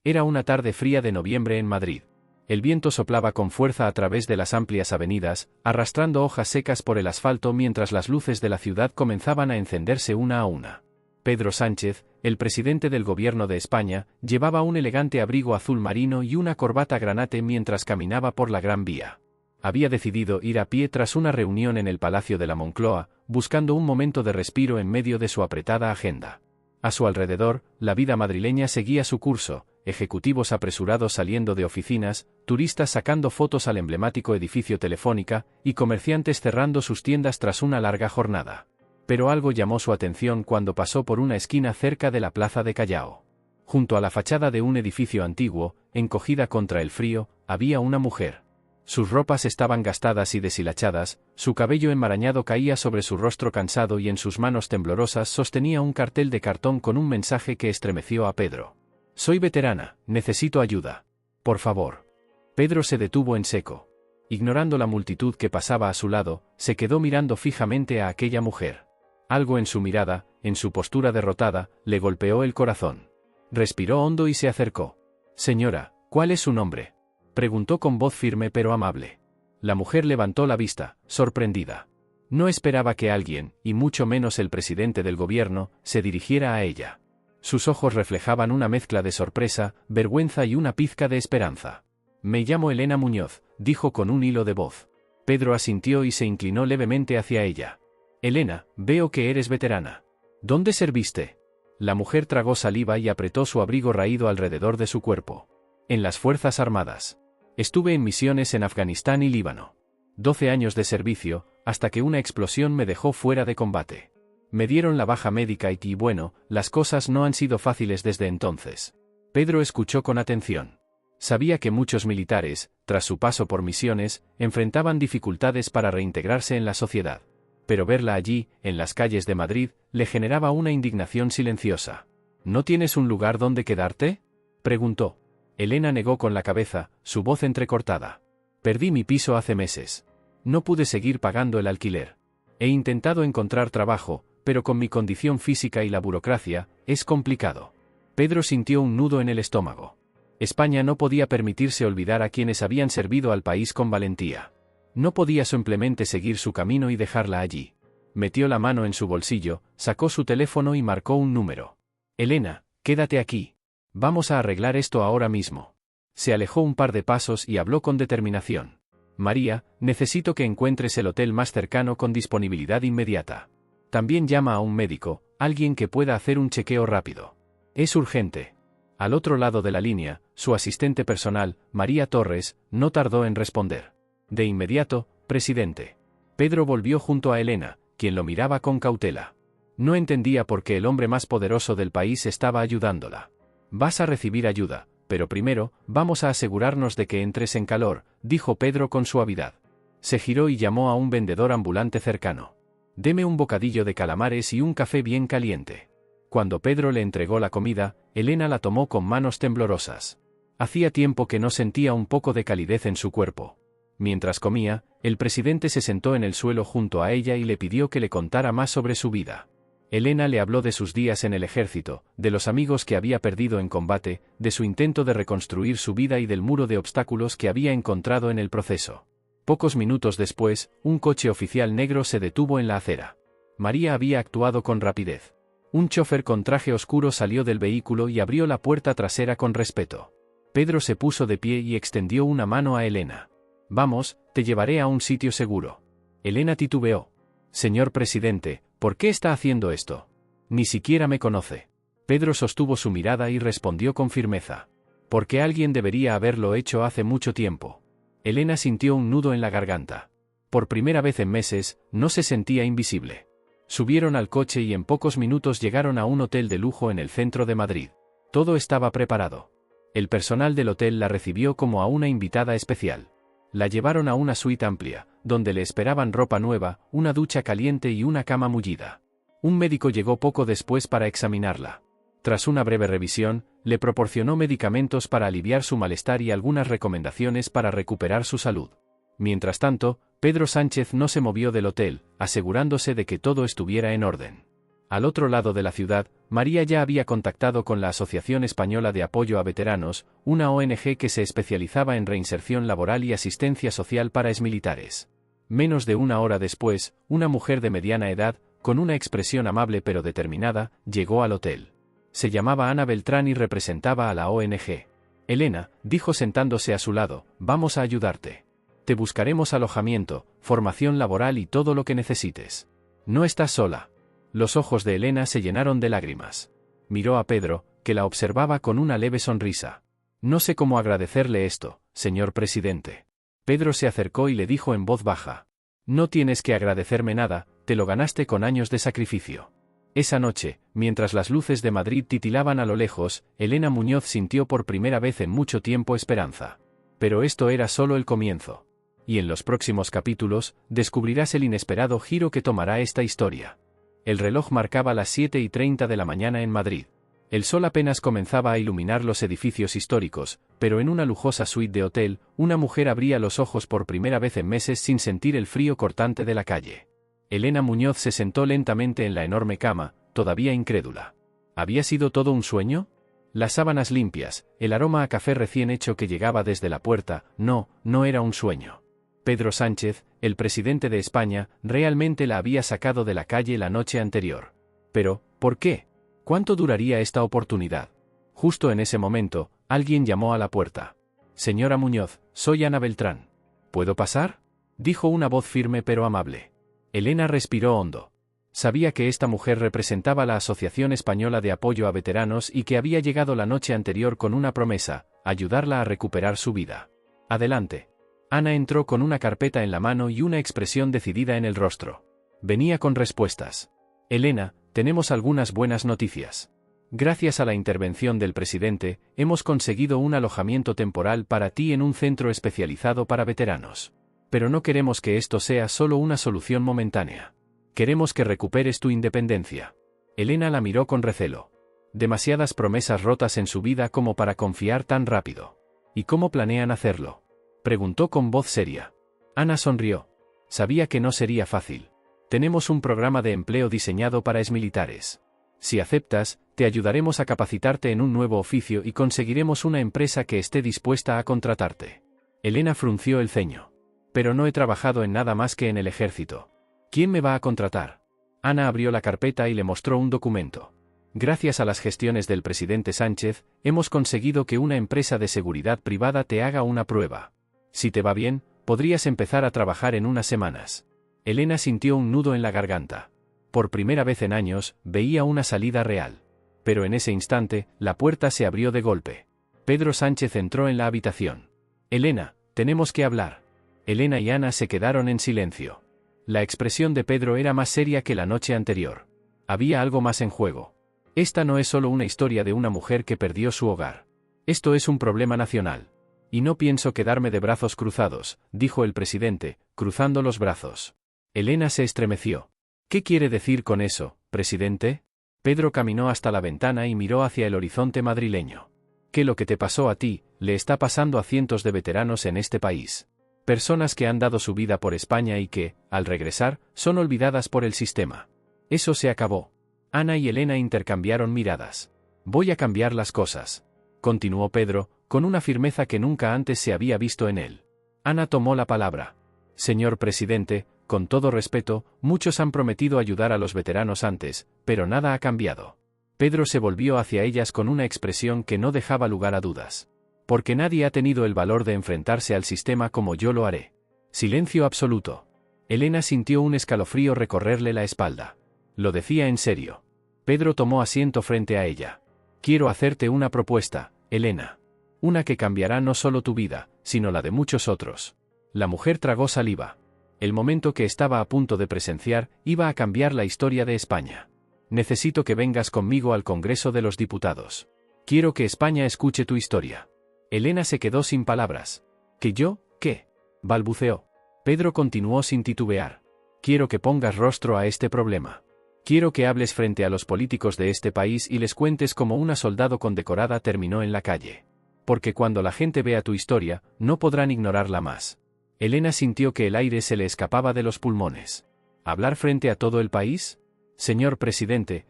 Era una tarde fría de noviembre en Madrid. El viento soplaba con fuerza a través de las amplias avenidas, arrastrando hojas secas por el asfalto mientras las luces de la ciudad comenzaban a encenderse una a una. Pedro Sánchez, el presidente del gobierno de España, llevaba un elegante abrigo azul marino y una corbata granate mientras caminaba por la Gran Vía. Había decidido ir a pie tras una reunión en el Palacio de la Moncloa, buscando un momento de respiro en medio de su apretada agenda. A su alrededor, la vida madrileña seguía su curso, ejecutivos apresurados saliendo de oficinas, turistas sacando fotos al emblemático edificio Telefónica, y comerciantes cerrando sus tiendas tras una larga jornada. Pero algo llamó su atención cuando pasó por una esquina cerca de la Plaza de Callao. Junto a la fachada de un edificio antiguo, encogida contra el frío, había una mujer. Sus ropas estaban gastadas y deshilachadas, su cabello enmarañado caía sobre su rostro cansado y en sus manos temblorosas sostenía un cartel de cartón con un mensaje que estremeció a Pedro. «Soy veterana, necesito ayuda. Por favor». Pedro se detuvo en seco. Ignorando la multitud que pasaba a su lado, se quedó mirando fijamente a aquella mujer. Algo en su mirada, en su postura derrotada, le golpeó el corazón. Respiró hondo y se acercó. «Señora, ¿cuál es su nombre?», preguntó con voz firme pero amable. La mujer levantó la vista, sorprendida. No esperaba que alguien, y mucho menos el presidente del gobierno, se dirigiera a ella. Sus ojos reflejaban una mezcla de sorpresa, vergüenza y una pizca de esperanza. «Me llamo Elena Muñoz», dijo con un hilo de voz. Pedro asintió y se inclinó levemente hacia ella. «Elena, veo que eres veterana. ¿Dónde serviste?». La mujer tragó saliva y apretó su abrigo raído alrededor de su cuerpo. «En las Fuerzas Armadas. Estuve en misiones en Afganistán y Líbano. 12 años de servicio, hasta que una explosión me dejó fuera de combate. Me dieron la baja médica y bueno, las cosas no han sido fáciles desde entonces». Pedro escuchó con atención. Sabía que muchos militares, tras su paso por misiones, enfrentaban dificultades para reintegrarse en la sociedad. Pero verla allí, en las calles de Madrid, le generaba una indignación silenciosa. «¿No tienes un lugar donde quedarte?», preguntó. Elena negó con la cabeza, su voz entrecortada. «Perdí mi piso hace meses. No pude seguir pagando el alquiler. He intentado encontrar trabajo, pero con mi condición física y la burocracia, es complicado». Pedro sintió un nudo en el estómago. España no podía permitirse olvidar a quienes habían servido al país con valentía. No podía simplemente seguir su camino y dejarla allí. Metió la mano en su bolsillo, sacó su teléfono y marcó un número. «Elena, quédate aquí. Vamos a arreglar esto ahora mismo». Se alejó un par de pasos y habló con determinación. «María, necesito que encuentres el hotel más cercano con disponibilidad inmediata. También llama a un médico, alguien que pueda hacer un chequeo rápido. Es urgente». Al otro lado de la línea, su asistente personal, María Torres, no tardó en responder. «De inmediato, presidente». Pedro volvió junto a Elena, quien lo miraba con cautela. No entendía por qué el hombre más poderoso del país estaba ayudándola. «Vas a recibir ayuda, pero primero, vamos a asegurarnos de que entres en calor», dijo Pedro con suavidad. Se giró y llamó a un vendedor ambulante cercano. «Deme un bocadillo de calamares y un café bien caliente». Cuando Pedro le entregó la comida, Elena la tomó con manos temblorosas. Hacía tiempo que no sentía un poco de calidez en su cuerpo. Mientras comía, el presidente se sentó en el suelo junto a ella y le pidió que le contara más sobre su vida. Elena le habló de sus días en el ejército, de los amigos que había perdido en combate, de su intento de reconstruir su vida y del muro de obstáculos que había encontrado en el proceso. Pocos minutos después, un coche oficial negro se detuvo en la acera. María había actuado con rapidez. Un chofer con traje oscuro salió del vehículo y abrió la puerta trasera con respeto. Pedro se puso de pie y extendió una mano a Elena. «Vamos, te llevaré a un sitio seguro». Elena titubeó. «Señor presidente, ¿por qué está haciendo esto? Ni siquiera me conoce». Pedro sostuvo su mirada y respondió con firmeza. «Porque alguien debería haberlo hecho hace mucho tiempo». Elena sintió un nudo en la garganta. Por primera vez en meses, no se sentía invisible. Subieron al coche y en pocos minutos llegaron a un hotel de lujo en el centro de Madrid. Todo estaba preparado. El personal del hotel la recibió como a una invitada especial. La llevaron a una suite amplia, donde le esperaban ropa nueva, una ducha caliente y una cama mullida. Un médico llegó poco después para examinarla. Tras una breve revisión, le proporcionó medicamentos para aliviar su malestar y algunas recomendaciones para recuperar su salud. Mientras tanto, Pedro Sánchez no se movió del hotel, asegurándose de que todo estuviera en orden. Al otro lado de la ciudad, María ya había contactado con la Asociación Española de Apoyo a Veteranos, una ONG que se especializaba en reinserción laboral y asistencia social para exmilitares. Menos de una hora después, una mujer de mediana edad, con una expresión amable pero determinada, llegó al hotel. Se llamaba Ana Beltrán y representaba a la ONG. Elena, dijo sentándose a su lado, vamos a ayudarte. Te buscaremos alojamiento, formación laboral y todo lo que necesites. No estás sola. Los ojos de Elena se llenaron de lágrimas. Miró a Pedro, que la observaba con una leve sonrisa. No sé cómo agradecerle esto, señor presidente. Pedro se acercó y le dijo en voz baja. No tienes que agradecerme nada, te lo ganaste con años de sacrificio. Esa noche, mientras las luces de Madrid titilaban a lo lejos, Elena Muñoz sintió por primera vez en mucho tiempo esperanza. Pero esto era solo el comienzo. Y en los próximos capítulos, descubrirás el inesperado giro que tomará esta historia. El reloj marcaba las 7:30 de la mañana en Madrid. El sol apenas comenzaba a iluminar los edificios históricos, pero en una lujosa suite de hotel, una mujer abría los ojos por primera vez en meses sin sentir el frío cortante de la calle. Elena Muñoz se sentó lentamente en la enorme cama, todavía incrédula. ¿Había sido todo un sueño? Las sábanas limpias, el aroma a café recién hecho que llegaba desde la puerta, no era un sueño. Pedro Sánchez, el presidente de España, realmente la había sacado de la calle la noche anterior. Pero, ¿por qué? ¿Cuánto duraría esta oportunidad? Justo en ese momento, alguien llamó a la puerta. Señora Muñoz, soy Ana Beltrán. ¿Puedo pasar? Dijo una voz firme pero amable. Elena respiró hondo. Sabía que esta mujer representaba la Asociación Española de Apoyo a Veteranos y que había llegado la noche anterior con una promesa, ayudarla a recuperar su vida. Adelante. Ana entró con una carpeta en la mano y una expresión decidida en el rostro. Venía con respuestas. Elena, tenemos algunas buenas noticias. Gracias a la intervención del presidente, hemos conseguido un alojamiento temporal para ti en un centro especializado para veteranos. Pero no queremos que esto sea solo una solución momentánea. Queremos que recuperes tu independencia. Elena la miró con recelo. Demasiadas promesas rotas en su vida como para confiar tan rápido. ¿Y cómo planean hacerlo? Preguntó con voz seria. Ana sonrió. Sabía que no sería fácil. Tenemos un programa de empleo diseñado para exmilitares. Si aceptas, te ayudaremos a capacitarte en un nuevo oficio y conseguiremos una empresa que esté dispuesta a contratarte. Elena frunció el ceño. Pero no he trabajado en nada más que en el ejército. ¿Quién me va a contratar? Ana abrió la carpeta y le mostró un documento. Gracias a las gestiones del presidente Sánchez, hemos conseguido que una empresa de seguridad privada te haga una prueba. Si te va bien, podrías empezar a trabajar en unas semanas. Elena sintió un nudo en la garganta. Por primera vez en años, veía una salida real. Pero en ese instante, la puerta se abrió de golpe. Pedro Sánchez entró en la habitación. Elena, tenemos que hablar. Elena y Ana se quedaron en silencio. La expresión de Pedro era más seria que la noche anterior. Había algo más en juego. Esta no es solo una historia de una mujer que perdió su hogar. Esto es un problema nacional. Y no pienso quedarme de brazos cruzados, dijo el presidente, cruzando los brazos. Elena se estremeció. ¿Qué quiere decir con eso, presidente? Pedro caminó hasta la ventana y miró hacia el horizonte madrileño. Que lo que te pasó a ti, le está pasando a cientos de veteranos en este país. Personas que han dado su vida por España y que, al regresar, son olvidadas por el sistema. Eso se acabó. Ana y Elena intercambiaron miradas. Voy a cambiar las cosas. Continuó Pedro, con una firmeza que nunca antes se había visto en él. Ana tomó la palabra. Señor presidente, con todo respeto, muchos han prometido ayudar a los veteranos antes, pero nada ha cambiado. Pedro se volvió hacia ellas con una expresión que no dejaba lugar a dudas. Porque nadie ha tenido el valor de enfrentarse al sistema como yo lo haré. Silencio absoluto. Elena sintió un escalofrío recorrerle la espalda. Lo decía en serio. Pedro tomó asiento frente a ella. Quiero hacerte una propuesta, Elena. Una que cambiará no solo tu vida, sino la de muchos otros. La mujer tragó saliva. El momento que estaba a punto de presenciar iba a cambiar la historia de España. Necesito que vengas conmigo al Congreso de los Diputados. Quiero que España escuche tu historia. Elena se quedó sin palabras. ¿Que yo? ¿Qué? Balbuceó. Pedro continuó sin titubear. Quiero que pongas rostro a este problema. Quiero que hables frente a los políticos de este país y les cuentes cómo una soldado condecorada terminó en la calle. Porque cuando la gente vea tu historia, no podrán ignorarla más. Elena sintió que el aire se le escapaba de los pulmones. ¿Hablar frente a todo el país? Señor presidente,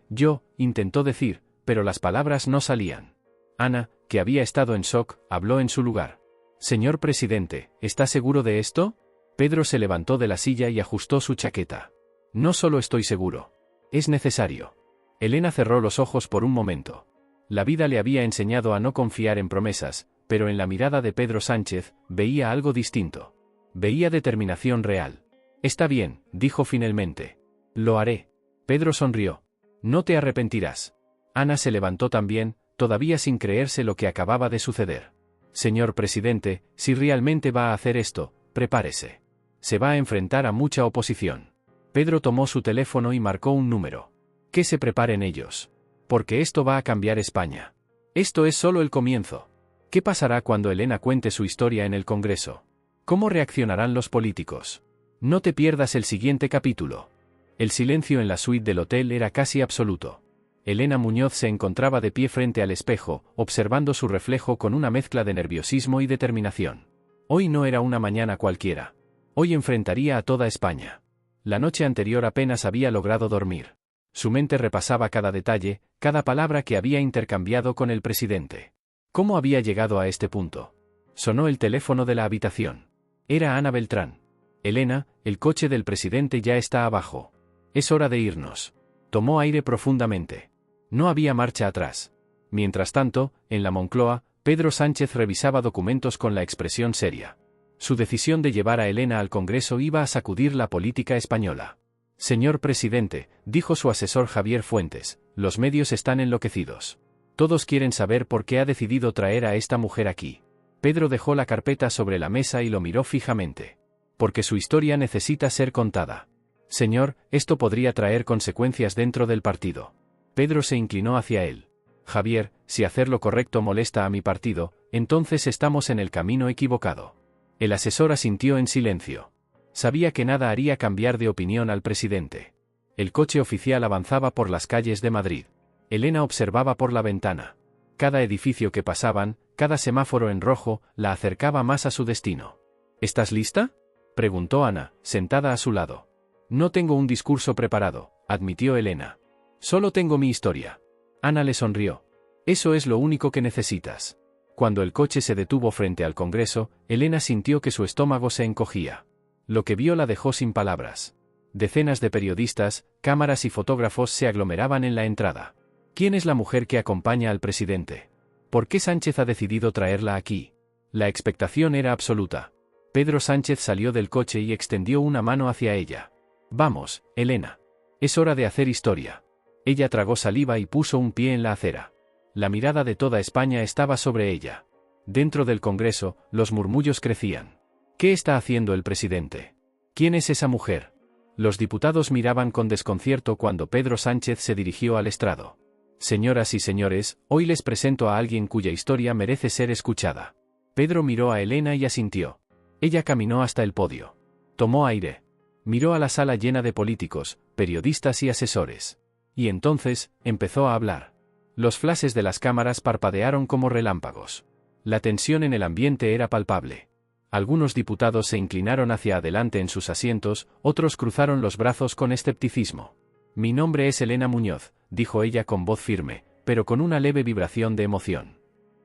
intentó decir, pero las palabras no salían. Ana, que había estado en shock, habló en su lugar. Señor presidente, ¿está seguro de esto? Pedro se levantó de la silla y ajustó su chaqueta. No solo estoy seguro. Es necesario. Elena cerró los ojos por un momento. La vida le había enseñado a no confiar en promesas, pero en la mirada de Pedro Sánchez, veía algo distinto. Veía determinación real. Está bien, dijo finalmente. Lo haré. Pedro sonrió. No te arrepentirás. Ana se levantó también, todavía sin creerse lo que acababa de suceder. Señor presidente, si realmente va a hacer esto, prepárese. Se va a enfrentar a mucha oposición. Pedro tomó su teléfono y marcó un número. Que se preparen ellos. Porque esto va a cambiar España. Esto es solo el comienzo. ¿Qué pasará cuando Elena cuente su historia en el Congreso? ¿Cómo reaccionarán los políticos? No te pierdas el siguiente capítulo. El silencio en la suite del hotel era casi absoluto. Elena Muñoz se encontraba de pie frente al espejo, observando su reflejo con una mezcla de nerviosismo y determinación. Hoy no era una mañana cualquiera. Hoy enfrentaría a toda España. La noche anterior apenas había logrado dormir. Su mente repasaba cada detalle, cada palabra que había intercambiado con el presidente. ¿Cómo había llegado a este punto? Sonó el teléfono de la habitación. Era Ana Beltrán. Elena, el coche del presidente ya está abajo. Es hora de irnos. Tomó aire profundamente. No había marcha atrás. Mientras tanto, en la Moncloa, Pedro Sánchez revisaba documentos con la expresión seria. Su decisión de llevar a Elena al Congreso iba a sacudir la política española. Señor presidente, dijo su asesor Javier Fuentes, los medios están enloquecidos. Todos quieren saber por qué ha decidido traer a esta mujer aquí. Pedro dejó la carpeta sobre la mesa y lo miró fijamente. Porque su historia necesita ser contada. Señor, esto podría traer consecuencias dentro del partido. Pedro se inclinó hacia él. Javier, si hacer lo correcto molesta a mi partido, entonces estamos en el camino equivocado. El asesor asintió en silencio. Sabía que nada haría cambiar de opinión al presidente. El coche oficial avanzaba por las calles de Madrid. Elena observaba por la ventana. Cada edificio que pasaban, cada semáforo en rojo, la acercaba más a su destino. ¿Estás lista?, preguntó Ana, sentada a su lado. No tengo un discurso preparado, admitió Elena. Solo tengo mi historia. Ana le sonrió. Eso es lo único que necesitas. Cuando el coche se detuvo frente al Congreso, Elena sintió que su estómago se encogía. Lo que vio la dejó sin palabras. Decenas de periodistas, cámaras y fotógrafos se aglomeraban en la entrada. ¿Quién es la mujer que acompaña al presidente? ¿Por qué Sánchez ha decidido traerla aquí? La expectación era absoluta. Pedro Sánchez salió del coche y extendió una mano hacia ella. Vamos, Elena. Es hora de hacer historia. Ella tragó saliva y puso un pie en la acera. La mirada de toda España estaba sobre ella. Dentro del Congreso, los murmullos crecían. ¿Qué está haciendo el presidente? ¿Quién es esa mujer? Los diputados miraban con desconcierto cuando Pedro Sánchez se dirigió al estrado. Señoras y señores, hoy les presento a alguien cuya historia merece ser escuchada. Pedro miró a Elena y asintió. Ella caminó hasta el podio. Tomó aire. Miró a la sala llena de políticos, periodistas y asesores. Y entonces, empezó a hablar. Los flashes de las cámaras parpadearon como relámpagos. La tensión en el ambiente era palpable. Algunos diputados se inclinaron hacia adelante en sus asientos, otros cruzaron los brazos con escepticismo. Mi nombre es Elena Muñoz, dijo ella con voz firme, pero con una leve vibración de emoción.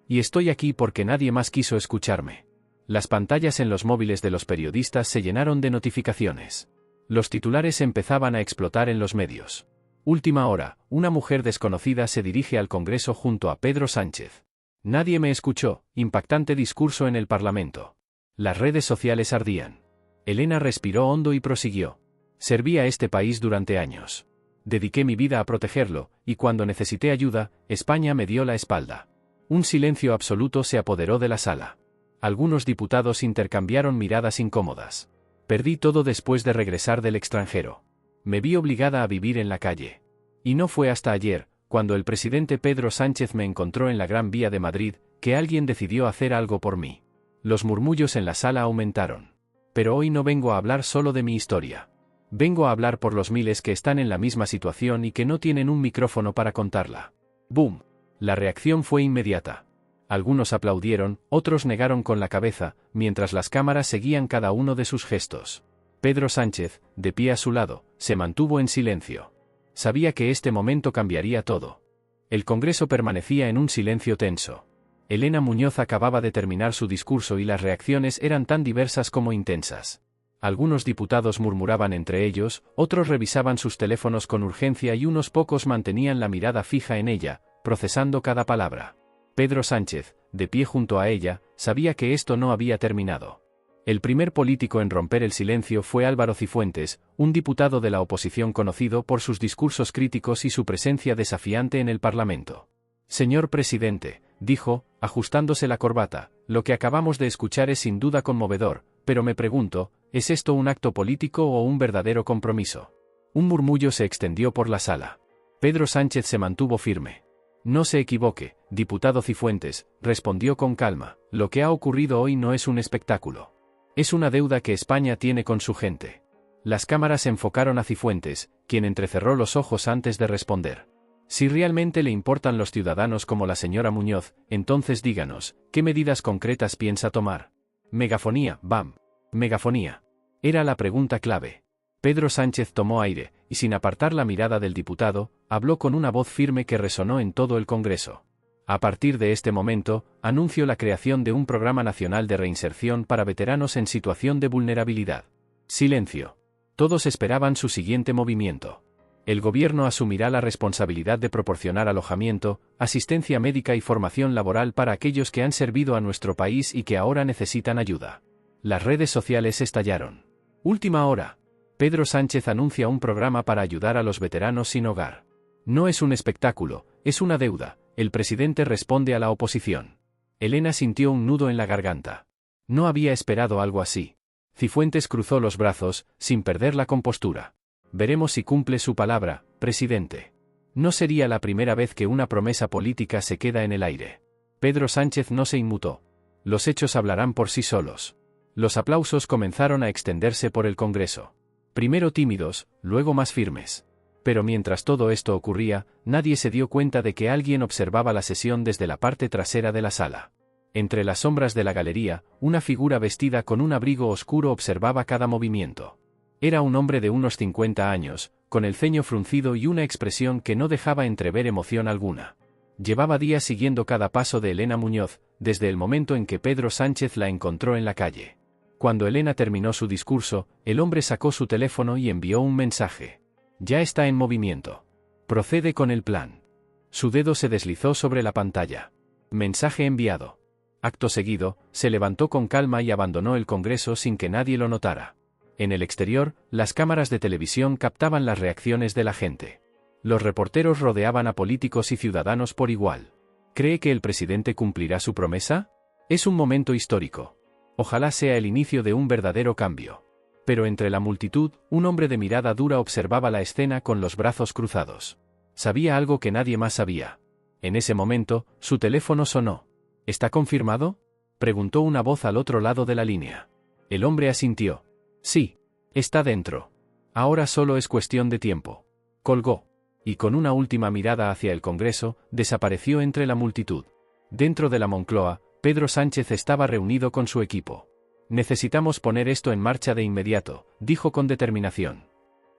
Y estoy aquí porque nadie más quiso escucharme. Las pantallas en los móviles de los periodistas se llenaron de notificaciones. Los titulares empezaban a explotar en los medios. Última hora, una mujer desconocida se dirige al Congreso junto a Pedro Sánchez. Nadie me escuchó, impactante discurso en el Parlamento. Las redes sociales ardían. Elena respiró hondo y prosiguió. Serví a este país durante años. Dediqué mi vida a protegerlo, y cuando necesité ayuda, España me dio la espalda. Un silencio absoluto se apoderó de la sala. Algunos diputados intercambiaron miradas incómodas. Perdí todo después de regresar del extranjero. Me vi obligada a vivir en la calle. Y no fue hasta ayer, cuando el presidente Pedro Sánchez me encontró en la Gran Vía de Madrid, que alguien decidió hacer algo por mí. Los murmullos en la sala aumentaron. Pero hoy no vengo a hablar solo de mi historia. Vengo a hablar por los miles que están en la misma situación y que no tienen un micrófono para contarla. ¡Boom! La reacción fue inmediata. Algunos aplaudieron, otros negaron con la cabeza, mientras las cámaras seguían cada uno de sus gestos. Pedro Sánchez, de pie a su lado, se mantuvo en silencio. Sabía que este momento cambiaría todo. El Congreso permanecía en un silencio tenso. Elena Muñoz acababa de terminar su discurso y las reacciones eran tan diversas como intensas. Algunos diputados murmuraban entre ellos, otros revisaban sus teléfonos con urgencia y unos pocos mantenían la mirada fija en ella, procesando cada palabra. Pedro Sánchez, de pie junto a ella, sabía que esto no había terminado. El primer político en romper el silencio fue Álvaro Cifuentes, un diputado de la oposición conocido por sus discursos críticos y su presencia desafiante en el Parlamento. Señor presidente, dijo, ajustándose la corbata, lo que acabamos de escuchar es sin duda conmovedor, pero me pregunto, ¿es esto un acto político o un verdadero compromiso? Un murmullo se extendió por la sala. Pedro Sánchez se mantuvo firme. No se equivoque, diputado Cifuentes, respondió con calma, lo que ha ocurrido hoy no es un espectáculo. Es una deuda que España tiene con su gente. Las cámaras enfocaron a Cifuentes, quien entrecerró los ojos antes de responder. Si realmente le importan los ciudadanos como la señora Muñoz, entonces díganos, ¿qué medidas concretas piensa tomar? Megafonía, ¡bam! Megafonía. Era la pregunta clave. Pedro Sánchez tomó aire, y sin apartar la mirada del diputado, habló con una voz firme que resonó en todo el Congreso. A partir de este momento, anuncio la creación de un programa nacional de reinserción para veteranos en situación de vulnerabilidad. Silencio. Todos esperaban su siguiente movimiento. El gobierno asumirá la responsabilidad de proporcionar alojamiento, asistencia médica y formación laboral para aquellos que han servido a nuestro país y que ahora necesitan ayuda. Las redes sociales estallaron. Última hora. Pedro Sánchez anuncia un programa para ayudar a los veteranos sin hogar. No es un espectáculo, es una deuda. El presidente responde a la oposición. Elena sintió un nudo en la garganta. No había esperado algo así. Cifuentes cruzó los brazos, sin perder la compostura. Veremos si cumple su palabra, presidente. No sería la primera vez que una promesa política se queda en el aire. Pedro Sánchez no se inmutó. Los hechos hablarán por sí solos. Los aplausos comenzaron a extenderse por el Congreso. Primero tímidos, luego más firmes. Pero mientras todo esto ocurría, nadie se dio cuenta de que alguien observaba la sesión desde la parte trasera de la sala. Entre las sombras de la galería, una figura vestida con un abrigo oscuro observaba cada movimiento. Era un hombre de unos 50 años, con el ceño fruncido y una expresión que no dejaba entrever emoción alguna. Llevaba días siguiendo cada paso de Elena Muñoz, desde el momento en que Pedro Sánchez la encontró en la calle. Cuando Elena terminó su discurso, el hombre sacó su teléfono y envió un mensaje. Ya está en movimiento. Procede con el plan. Su dedo se deslizó sobre la pantalla. Mensaje enviado. Acto seguido, se levantó con calma y abandonó el Congreso sin que nadie lo notara. En el exterior, las cámaras de televisión captaban las reacciones de la gente. Los reporteros rodeaban a políticos y ciudadanos por igual. ¿Cree que el presidente cumplirá su promesa? Es un momento histórico. Ojalá sea el inicio de un verdadero cambio. Pero entre la multitud, un hombre de mirada dura observaba la escena con los brazos cruzados. Sabía algo que nadie más sabía. En ese momento, su teléfono sonó. ¿Está confirmado?, preguntó una voz al otro lado de la línea. El hombre asintió. Sí, está dentro. Ahora solo es cuestión de tiempo. Colgó. Y con una última mirada hacia el Congreso, desapareció entre la multitud. Dentro de la Moncloa, Pedro Sánchez estaba reunido con su equipo. Necesitamos poner esto en marcha de inmediato, dijo con determinación.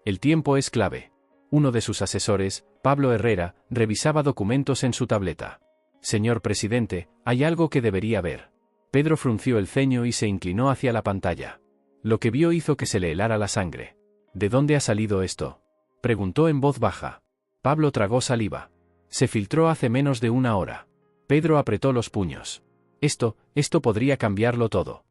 El tiempo es clave. Uno de sus asesores, Pablo Herrera, revisaba documentos en su tableta. Señor presidente, hay algo que debería ver. Pedro frunció el ceño y se inclinó hacia la pantalla. Lo que vio hizo que se le helara la sangre. ¿De dónde ha salido esto?, preguntó en voz baja. Pablo tragó saliva. Se filtró hace menos de una hora. Pedro apretó los puños. Esto podría cambiarlo todo.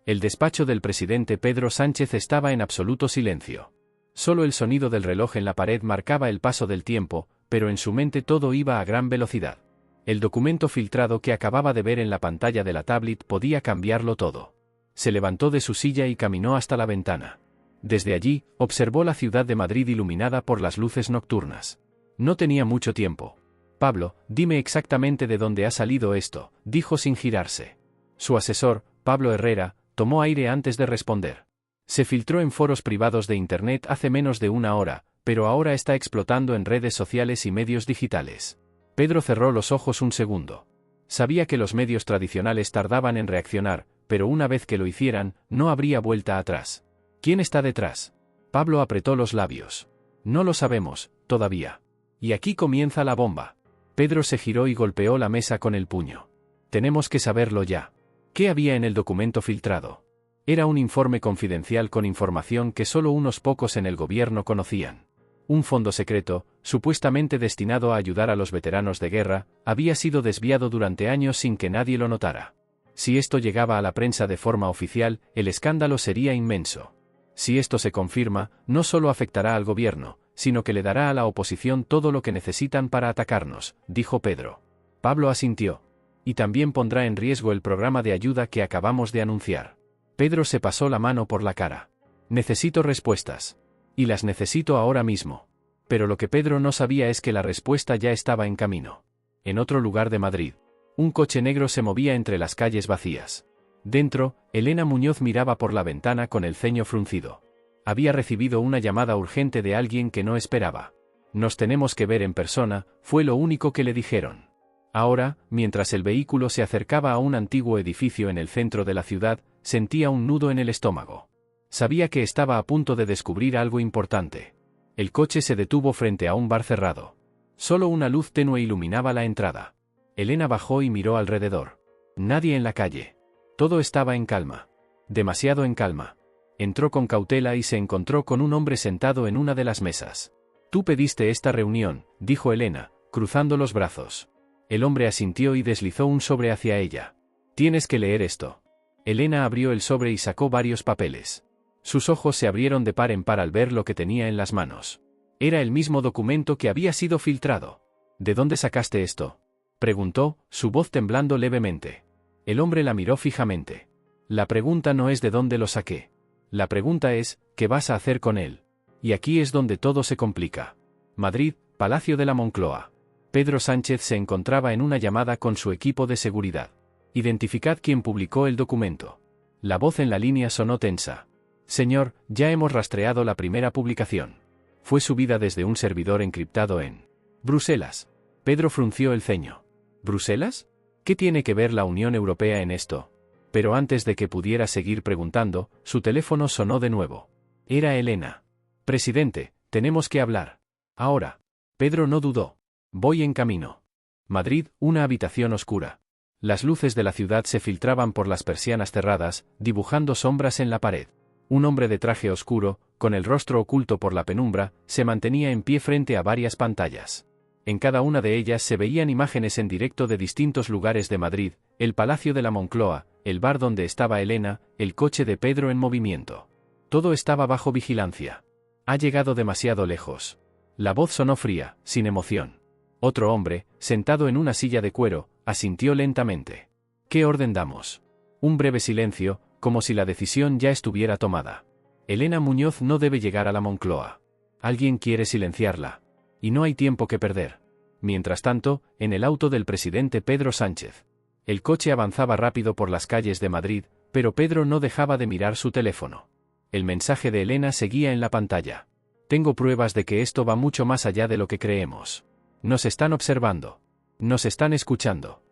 El despacho del presidente Pedro Sánchez estaba en absoluto silencio. Solo el sonido del reloj en la pared marcaba el paso del tiempo, pero en su mente todo iba a gran velocidad. El documento filtrado que acababa de ver en la pantalla de la tablet podía cambiarlo todo. Se levantó de su silla y caminó hasta la ventana. Desde allí, observó la ciudad de Madrid iluminada por las luces nocturnas. No tenía mucho tiempo. Pablo, dime exactamente de dónde ha salido esto, dijo sin girarse. Su asesor, Pablo Herrera, tomó aire antes de responder. Se filtró en foros privados de Internet hace menos de una hora, pero ahora está explotando en redes sociales y medios digitales. Pedro cerró los ojos un segundo. Sabía que los medios tradicionales tardaban en reaccionar, pero una vez que lo hicieran, no habría vuelta atrás. ¿Quién está detrás? Pablo apretó los labios. No lo sabemos, todavía. Y aquí comienza la bomba. Pedro se giró y golpeó la mesa con el puño. Tenemos que saberlo ya. ¿Qué había en el documento filtrado? Era un informe confidencial con información que solo unos pocos en el gobierno conocían. Un fondo secreto, supuestamente destinado a ayudar a los veteranos de guerra, había sido desviado durante años sin que nadie lo notara. Si esto llegaba a la prensa de forma oficial, el escándalo sería inmenso. Si esto se confirma, no solo afectará al gobierno, sino que le dará a la oposición todo lo que necesitan para atacarnos, dijo Pedro. Pablo asintió. Y también pondrá en riesgo el programa de ayuda que acabamos de anunciar. Pedro se pasó la mano por la cara. Necesito respuestas. Y las necesito ahora mismo. Pero lo que Pedro no sabía es que la respuesta ya estaba en camino. En otro lugar de Madrid, un coche negro se movía entre las calles vacías. Dentro, Elena Muñoz miraba por la ventana con el ceño fruncido. Había recibido una llamada urgente de alguien que no esperaba. Nos tenemos que ver en persona, fue lo único que le dijeron. Ahora, mientras el vehículo se acercaba a un antiguo edificio en el centro de la ciudad, sentía un nudo en el estómago. Sabía que estaba a punto de descubrir algo importante. El coche se detuvo frente a un bar cerrado. Solo una luz tenue iluminaba la entrada. Elena bajó y miró alrededor. Nadie en la calle. Todo estaba en calma. Demasiado en calma. Entró con cautela y se encontró con un hombre sentado en una de las mesas. Tú pediste esta reunión, dijo Elena, cruzando los brazos. El hombre asintió y deslizó un sobre hacia ella. Tienes que leer esto. Elena abrió el sobre y sacó varios papeles. Sus ojos se abrieron de par en par al ver lo que tenía en las manos. Era el mismo documento que había sido filtrado. ¿De dónde sacaste esto?, preguntó, su voz temblando levemente. El hombre la miró fijamente. La pregunta no es de dónde lo saqué. La pregunta es, ¿qué vas a hacer con él? Y aquí es donde todo se complica. Madrid, Palacio de la Moncloa. Pedro Sánchez se encontraba en una llamada con su equipo de seguridad. Identificad quién publicó el documento. La voz en la línea sonó tensa. Señor, ya hemos rastreado la primera publicación. Fue subida desde un servidor encriptado en Bruselas. Pedro frunció el ceño. ¿Bruselas? ¿Qué tiene que ver la Unión Europea en esto? Pero antes de que pudiera seguir preguntando, su teléfono sonó de nuevo. Era Elena. Presidente, tenemos que hablar. Ahora. Pedro no dudó. Voy en camino. Madrid, una habitación oscura. Las luces de la ciudad se filtraban por las persianas cerradas, dibujando sombras en la pared. Un hombre de traje oscuro, con el rostro oculto por la penumbra, se mantenía en pie frente a varias pantallas. En cada una de ellas se veían imágenes en directo de distintos lugares de Madrid, el Palacio de la Moncloa, el bar donde estaba Elena, el coche de Pedro en movimiento. Todo estaba bajo vigilancia. Ha llegado demasiado lejos. La voz sonó fría, sin emoción. Otro hombre, sentado en una silla de cuero, asintió lentamente. ¿Qué orden damos? Un breve silencio, como si la decisión ya estuviera tomada. Elena Muñoz no debe llegar a la Moncloa. Alguien quiere silenciarla. Y no hay tiempo que perder. Mientras tanto, en el auto del presidente Pedro Sánchez. El coche avanzaba rápido por las calles de Madrid, pero Pedro no dejaba de mirar su teléfono. El mensaje de Elena seguía en la pantalla. Tengo pruebas de que esto va mucho más allá de lo que creemos. Nos están observando. Nos están escuchando.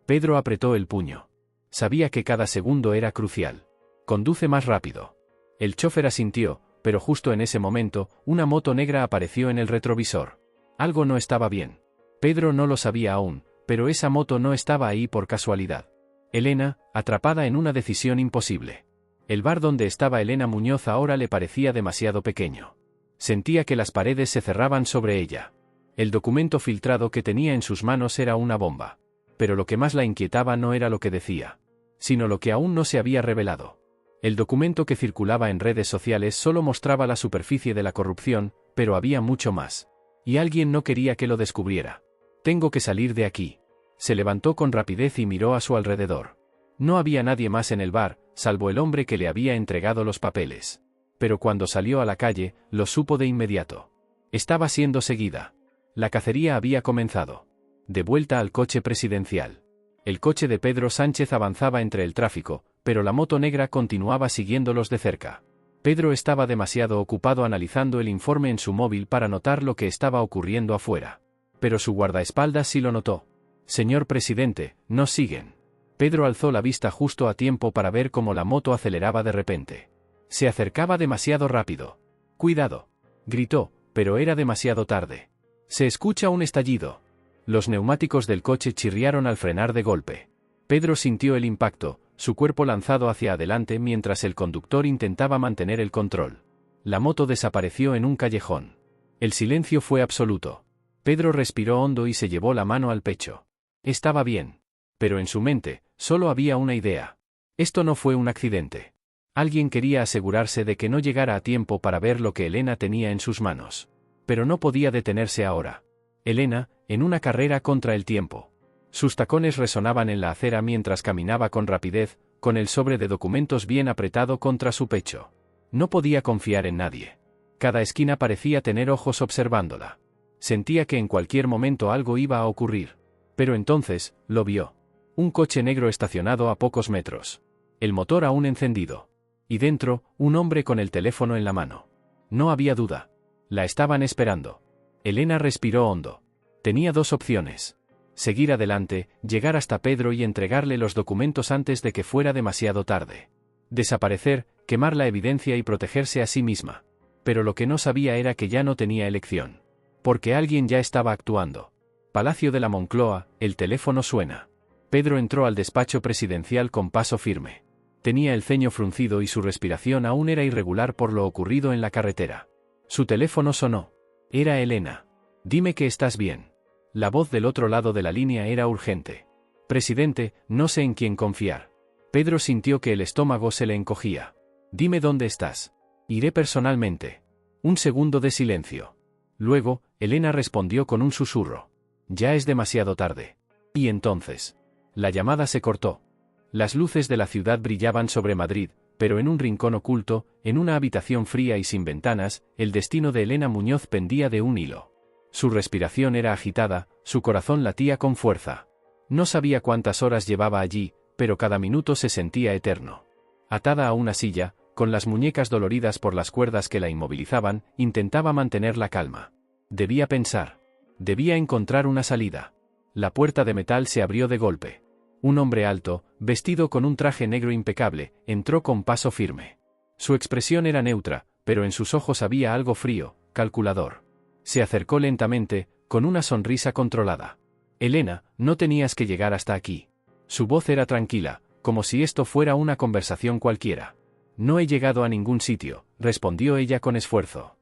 Pedro apretó el puño. Sabía que cada segundo era crucial. Conduce más rápido. El chofer asintió, pero justo en ese momento, una moto negra apareció en el retrovisor. Algo no estaba bien. Pedro no lo sabía aún, pero esa moto no estaba ahí por casualidad. Elena, atrapada en una decisión imposible. El bar donde estaba Elena Muñoz ahora le parecía demasiado pequeño. Sentía que las paredes se cerraban sobre ella. El documento filtrado que tenía en sus manos era una bomba. Pero lo que más la inquietaba no era lo que decía, sino lo que aún no se había revelado. El documento que circulaba en redes sociales solo mostraba la superficie de la corrupción, pero había mucho más. Y alguien no quería que lo descubriera. Tengo que salir de aquí. Se levantó con rapidez y miró a su alrededor. No había nadie más en el bar, salvo el hombre que le había entregado los papeles. Pero cuando salió a la calle, lo supo de inmediato. Estaba siendo seguida. La cacería había comenzado. De vuelta al coche presidencial. El coche de Pedro Sánchez avanzaba entre el tráfico, pero la moto negra continuaba siguiéndolos de cerca. Pedro estaba demasiado ocupado analizando el informe en su móvil para notar lo que estaba ocurriendo afuera. Pero su guardaespaldas sí lo notó. Señor presidente, nos siguen. Pedro alzó la vista justo a tiempo para ver cómo la moto aceleraba de repente. Se acercaba demasiado rápido. ¡Cuidado!, gritó, pero era demasiado tarde. Se escucha un estallido. Los neumáticos del coche chirriaron al frenar de golpe. Pedro sintió el impacto, su cuerpo lanzado hacia adelante mientras el conductor intentaba mantener el control. La moto desapareció en un callejón. El silencio fue absoluto. Pedro respiró hondo y se llevó la mano al pecho. Estaba bien. Pero en su mente, solo había una idea. Esto no fue un accidente. Alguien quería asegurarse de que no llegara a tiempo para ver lo que Elena tenía en sus manos. Pero no podía detenerse ahora. Elena, en una carrera contra el tiempo. Sus tacones resonaban en la acera mientras caminaba con rapidez, con el sobre de documentos bien apretado contra su pecho. No podía confiar en nadie. Cada esquina parecía tener ojos observándola. Sentía que en cualquier momento algo iba a ocurrir. Pero entonces, lo vio. Un coche negro estacionado a pocos metros. El motor aún encendido. Y dentro, un hombre con el teléfono en la mano. No había duda. La estaban esperando. Elena respiró hondo. Tenía dos opciones. Seguir adelante, llegar hasta Pedro y entregarle los documentos antes de que fuera demasiado tarde. Desaparecer, quemar la evidencia y protegerse a sí misma. Pero lo que no sabía era que ya no tenía elección. Porque alguien ya estaba actuando. Palacio de la Moncloa, el teléfono suena. Pedro entró al despacho presidencial con paso firme. Tenía el ceño fruncido y su respiración aún era irregular por lo ocurrido en la carretera. Su teléfono sonó. Era Elena. Dime que estás bien. La voz del otro lado de la línea era urgente. Presidente, no sé en quién confiar. Pedro sintió que el estómago se le encogía. Dime dónde estás. Iré personalmente. Un segundo de silencio. Luego, Elena respondió con un susurro. Ya es demasiado tarde. Y entonces. La llamada se cortó. Las luces de la ciudad brillaban sobre Madrid, pero en un rincón oculto, en una habitación fría y sin ventanas, el destino de Elena Muñoz pendía de un hilo. Su respiración era agitada, su corazón latía con fuerza. No sabía cuántas horas llevaba allí, pero cada minuto se sentía eterno. Atada a una silla, con las muñecas doloridas por las cuerdas que la inmovilizaban, intentaba mantener la calma. Debía pensar. Debía encontrar una salida. La puerta de metal se abrió de golpe. Un hombre alto, vestido con un traje negro impecable, entró con paso firme. Su expresión era neutra, pero en sus ojos había algo frío, calculador. Se acercó lentamente, con una sonrisa controlada. Elena, no tenías que llegar hasta aquí. Su voz era tranquila, como si esto fuera una conversación cualquiera. No he llegado a ningún sitio, respondió ella con esfuerzo.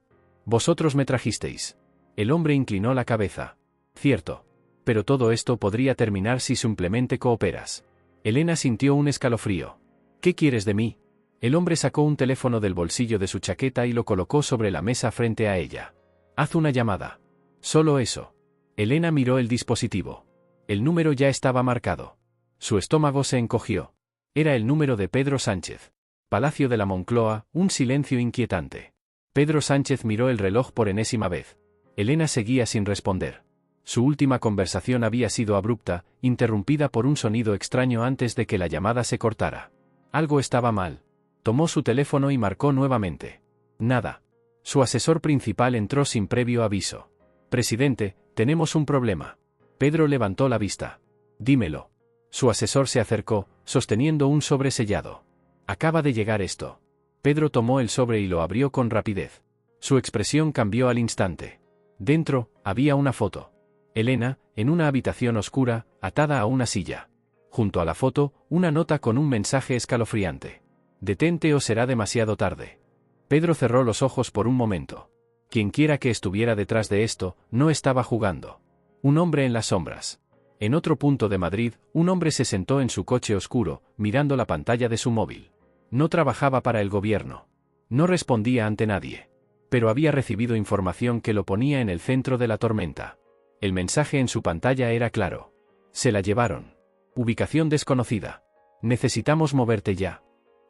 Vosotros me trajisteis. El hombre inclinó la cabeza. Cierto. Pero todo esto podría terminar si simplemente cooperas. Elena sintió un escalofrío. ¿Qué quieres de mí? El hombre sacó un teléfono del bolsillo de su chaqueta y lo colocó sobre la mesa frente a ella. Haz una llamada. Solo eso. Elena miró el dispositivo. El número ya estaba marcado. Su estómago se encogió. Era el número de Pedro Sánchez. Palacio de la Moncloa, un silencio inquietante. Pedro Sánchez miró el reloj por enésima vez. Elena seguía sin responder. Su última conversación había sido abrupta, interrumpida por un sonido extraño antes de que la llamada se cortara. Algo estaba mal. Tomó su teléfono y marcó nuevamente. Nada. Su asesor principal entró sin previo aviso. Presidente, tenemos un problema. Pedro levantó la vista. Dímelo. Su asesor se acercó, sosteniendo un sobre sellado. Acaba de llegar esto. Pedro tomó el sobre y lo abrió con rapidez. Su expresión cambió al instante. Dentro, había una foto. Elena, en una habitación oscura, atada a una silla. Junto a la foto, una nota con un mensaje escalofriante. Detente o será demasiado tarde. Pedro cerró los ojos por un momento. Quienquiera que estuviera detrás de esto, no estaba jugando. Un hombre en las sombras. En otro punto de Madrid, un hombre se sentó en su coche oscuro, mirando la pantalla de su móvil. No trabajaba para el gobierno. No respondía ante nadie. Pero había recibido información que lo ponía en el centro de la tormenta. El mensaje en su pantalla era claro. Se la llevaron. Ubicación desconocida. Necesitamos moverte ya.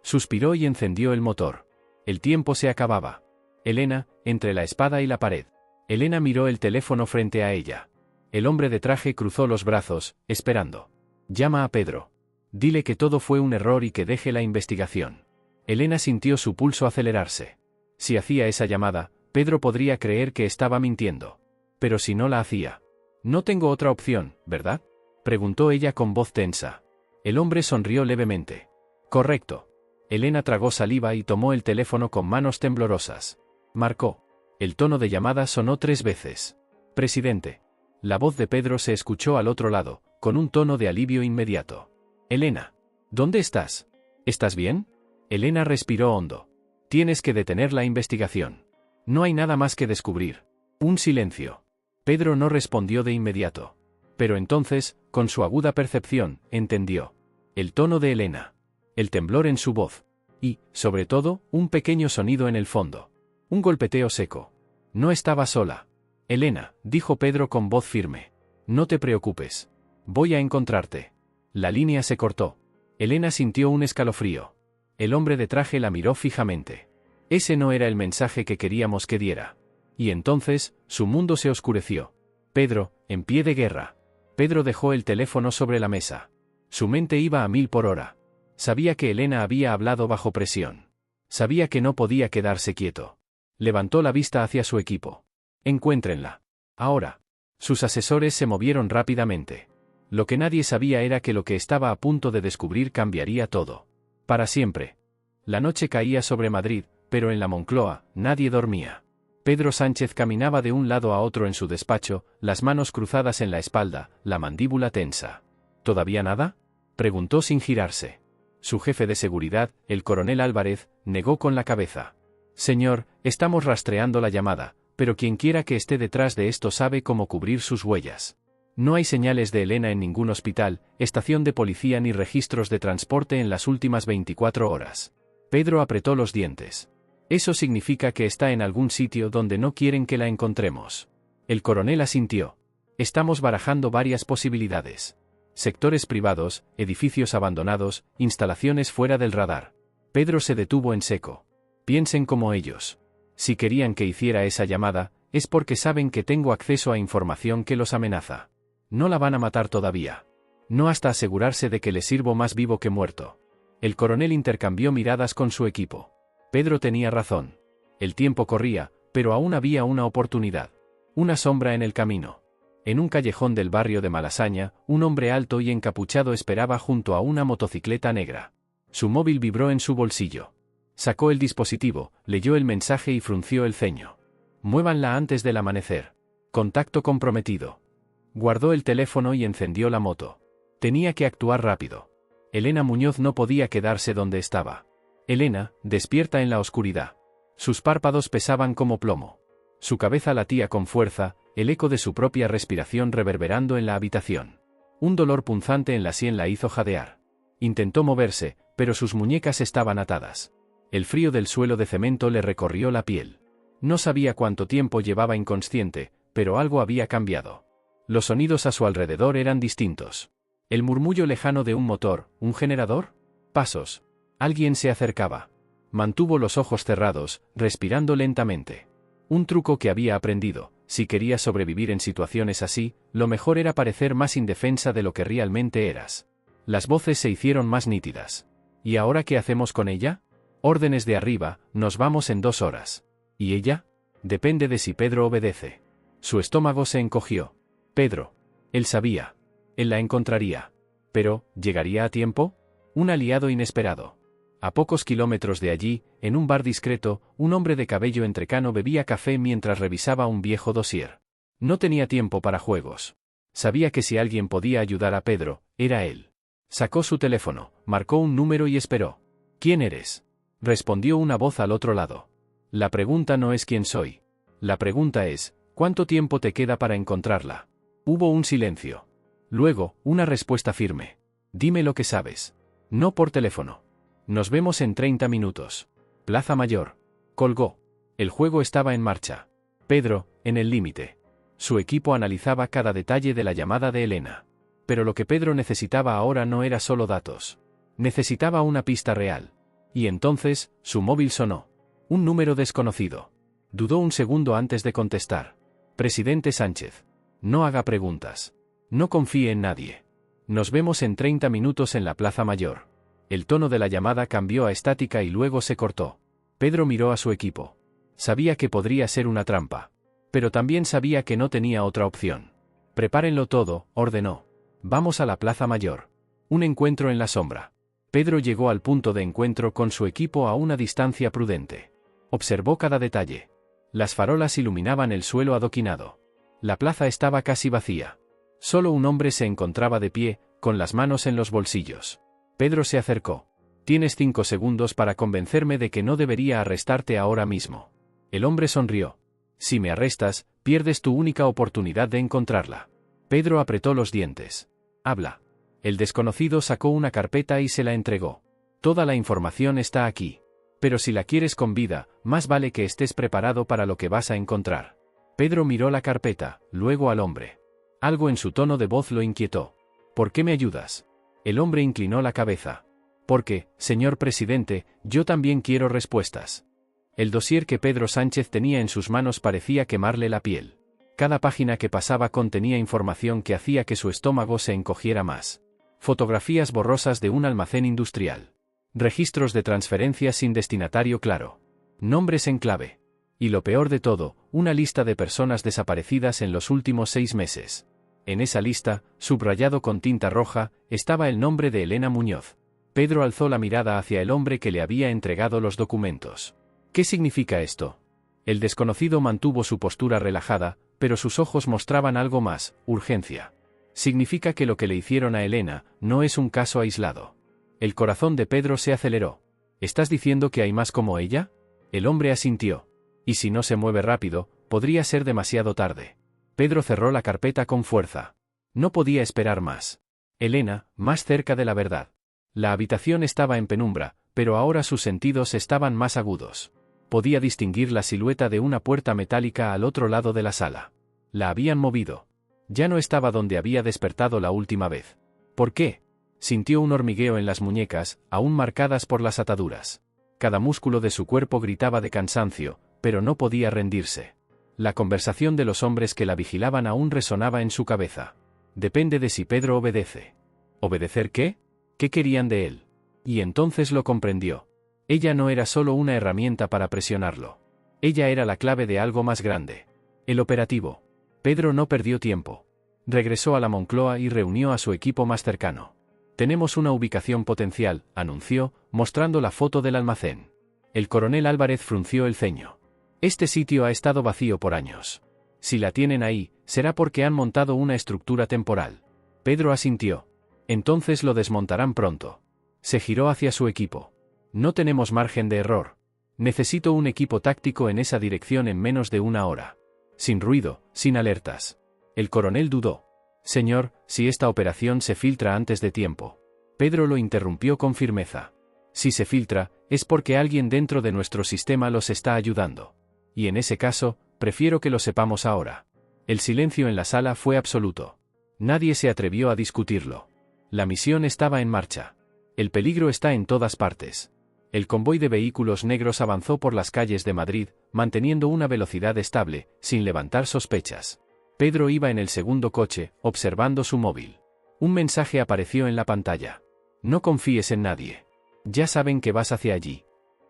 Suspiró y encendió el motor. El tiempo se acababa. Elena, entre la espada y la pared. Elena miró el teléfono frente a ella. El hombre de traje cruzó los brazos, esperando. Llama a Pedro. Dile que todo fue un error y que deje la investigación. Elena sintió su pulso acelerarse. Si hacía esa llamada, Pedro podría creer que estaba mintiendo. Pero si no la hacía. No tengo otra opción, ¿verdad? Preguntó ella con voz tensa. El hombre sonrió levemente. Correcto. Elena tragó saliva y tomó el teléfono con manos temblorosas. Marcó. El tono de llamada sonó 3 veces. Presidente. La voz de Pedro se escuchó al otro lado, con un tono de alivio inmediato. Elena. ¿Dónde estás? ¿Estás bien? Elena respiró hondo. Tienes que detener la investigación. No hay nada más que descubrir. Un silencio. Pedro no respondió de inmediato. Pero entonces, con su aguda percepción, entendió. El tono de Elena. El temblor en su voz. Y, sobre todo, un pequeño sonido en el fondo. Un golpeteo seco. No estaba sola. Elena, dijo Pedro con voz firme. No te preocupes. Voy a encontrarte. La línea se cortó. Elena sintió un escalofrío. El hombre de traje la miró fijamente. Ese no era el mensaje que queríamos que diera. Y entonces, su mundo se oscureció. Pedro, en pie de guerra. Pedro dejó el teléfono sobre la mesa. Su mente iba a 1000 por hora. Sabía que Elena había hablado bajo presión. Sabía que no podía quedarse quieto. Levantó la vista hacia su equipo. Encuéntrenla. Ahora. Sus asesores se movieron rápidamente. Lo que nadie sabía era que lo que estaba a punto de descubrir cambiaría todo. Para siempre. La noche caía sobre Madrid, pero en la Moncloa, nadie dormía. Pedro Sánchez caminaba de un lado a otro en su despacho, las manos cruzadas en la espalda, la mandíbula tensa. ¿Todavía nada?, preguntó sin girarse. Su jefe de seguridad, el coronel Álvarez, negó con la cabeza. Señor, estamos rastreando la llamada, pero quienquiera que esté detrás de esto sabe cómo cubrir sus huellas. No hay señales de Elena en ningún hospital, estación de policía ni registros de transporte en las últimas 24 horas. Pedro apretó los dientes. Eso significa que está en algún sitio donde no quieren que la encontremos. El coronel asintió. Estamos barajando varias posibilidades. Sectores privados, edificios abandonados, instalaciones fuera del radar. Pedro se detuvo en seco. Piensen como ellos. Si querían que hiciera esa llamada, es porque saben que tengo acceso a información que los amenaza. No la van a matar todavía. No hasta asegurarse de que les sirvo más vivo que muerto. El coronel intercambió miradas con su equipo. Pedro tenía razón. El tiempo corría, pero aún había una oportunidad. Una sombra en el camino. En un callejón del barrio de Malasaña, un hombre alto y encapuchado esperaba junto a una motocicleta negra. Su móvil vibró en su bolsillo. Sacó el dispositivo, leyó el mensaje y frunció el ceño. Muévanla antes del amanecer. Contacto comprometido. Guardó el teléfono y encendió la moto. Tenía que actuar rápido. Elena Muñoz no podía quedarse donde estaba. Elena, despierta en la oscuridad. Sus párpados pesaban como plomo. Su cabeza latía con fuerza, el eco de su propia respiración reverberando en la habitación. Un dolor punzante en la sien la hizo jadear. Intentó moverse, pero sus muñecas estaban atadas. El frío del suelo de cemento le recorrió la piel. No sabía cuánto tiempo llevaba inconsciente, pero algo había cambiado. Los sonidos a su alrededor eran distintos. El murmullo lejano de un motor, ¿un generador? Pasos. Alguien se acercaba. Mantuvo los ojos cerrados, respirando lentamente. Un truco que había aprendido: si querías sobrevivir en situaciones así, lo mejor era parecer más indefensa de lo que realmente eras. Las voces se hicieron más nítidas. ¿Y ahora qué hacemos con ella? Órdenes de arriba, nos vamos en 2 horas. ¿Y ella? Depende de si Pedro obedece. Su estómago se encogió. Pedro. Él sabía. Él la encontraría. Pero, ¿llegaría a tiempo? Un aliado inesperado. A pocos kilómetros de allí, en un bar discreto, un hombre de cabello entrecano bebía café mientras revisaba un viejo dossier. No tenía tiempo para juegos. Sabía que si alguien podía ayudar a Pedro, era él. Sacó su teléfono, marcó un número y esperó. ¿Quién eres?, respondió una voz al otro lado. La pregunta no es quién soy. La pregunta es, ¿cuánto tiempo te queda para encontrarla? Hubo un silencio. Luego, una respuesta firme. Dime lo que sabes. No por teléfono. Nos vemos en 30 minutos. Plaza Mayor. Colgó. El juego estaba en marcha. Pedro, en el límite. Su equipo analizaba cada detalle de la llamada de Elena. Pero lo que Pedro necesitaba ahora no era solo datos. Necesitaba una pista real. Y entonces, su móvil sonó. Un número desconocido. Dudó un segundo antes de contestar. Presidente Sánchez. No haga preguntas. No confíe en nadie. Nos vemos en 30 minutos en la Plaza Mayor. El tono de la llamada cambió a estática y luego se cortó. Pedro miró a su equipo. Sabía que podría ser una trampa. Pero también sabía que no tenía otra opción. Prepárenlo todo, ordenó. Vamos a la Plaza Mayor. Un encuentro en la sombra. Pedro llegó al punto de encuentro con su equipo a una distancia prudente. Observó cada detalle. Las farolas iluminaban el suelo adoquinado. La plaza estaba casi vacía. Solo un hombre se encontraba de pie, con las manos en los bolsillos. Pedro se acercó. «Tienes 5 segundos para convencerme de que no debería arrestarte ahora mismo». El hombre sonrió. «Si me arrestas, pierdes tu única oportunidad de encontrarla». Pedro apretó los dientes. «Habla». El desconocido sacó una carpeta y se la entregó. «Toda la información está aquí. Pero si la quieres con vida, más vale que estés preparado para lo que vas a encontrar». Pedro miró la carpeta, luego al hombre. Algo en su tono de voz lo inquietó. «¿Por qué me ayudas?» El hombre inclinó la cabeza. «Porque, señor presidente, yo también quiero respuestas». El dossier que Pedro Sánchez tenía en sus manos parecía quemarle la piel. Cada página que pasaba contenía información que hacía que su estómago se encogiera más. Fotografías borrosas de un almacén industrial. Registros de transferencias sin destinatario claro. Nombres en clave. Y lo peor de todo, una lista de personas desaparecidas en los últimos 6 meses. En esa lista, subrayado con tinta roja, estaba el nombre de Elena Muñoz. Pedro alzó la mirada hacia el hombre que le había entregado los documentos. «¿Qué significa esto?» El desconocido mantuvo su postura relajada, pero sus ojos mostraban algo más: urgencia. «Significa que lo que le hicieron a Elena no es un caso aislado». El corazón de Pedro se aceleró. «¿Estás diciendo que hay más como ella?» El hombre asintió. «Y si no se mueve rápido, podría ser demasiado tarde». Pedro cerró la carpeta con fuerza. No podía esperar más. Elena, más cerca de la verdad. La habitación estaba en penumbra, pero ahora sus sentidos estaban más agudos. Podía distinguir la silueta de una puerta metálica al otro lado de la sala. La habían movido. Ya no estaba donde había despertado la última vez. ¿Por qué? Sintió un hormigueo en las muñecas, aún marcadas por las ataduras. Cada músculo de su cuerpo gritaba de cansancio, pero no podía rendirse. La conversación de los hombres que la vigilaban aún resonaba en su cabeza. Depende de si Pedro obedece. ¿Obedecer qué? ¿Qué querían de él? Y entonces lo comprendió. Ella no era solo una herramienta para presionarlo. Ella era la clave de algo más grande. El operativo. Pedro no perdió tiempo. Regresó a la Moncloa y reunió a su equipo más cercano. «Tenemos una ubicación potencial», anunció, mostrando la foto del almacén. El coronel Álvarez frunció el ceño. «Este sitio ha estado vacío por años. Si la tienen ahí, será porque han montado una estructura temporal». Pedro asintió. «Entonces lo desmontarán pronto». Se giró hacia su equipo. «No tenemos margen de error. Necesito un equipo táctico en esa dirección en menos de 1 hora. Sin ruido, sin alertas». El coronel dudó. «Señor, si esta operación se filtra antes de tiempo». Pedro lo interrumpió con firmeza. «Si se filtra, es porque alguien dentro de nuestro sistema los está ayudando. Y en ese caso, prefiero que lo sepamos ahora». El silencio en la sala fue absoluto. Nadie se atrevió a discutirlo. La misión estaba en marcha. El peligro está en todas partes. El convoy de vehículos negros avanzó por las calles de Madrid, manteniendo una velocidad estable, sin levantar sospechas. Pedro iba en el segundo coche, observando su móvil. Un mensaje apareció en la pantalla. «No confíes en nadie. Ya saben que vas hacia allí».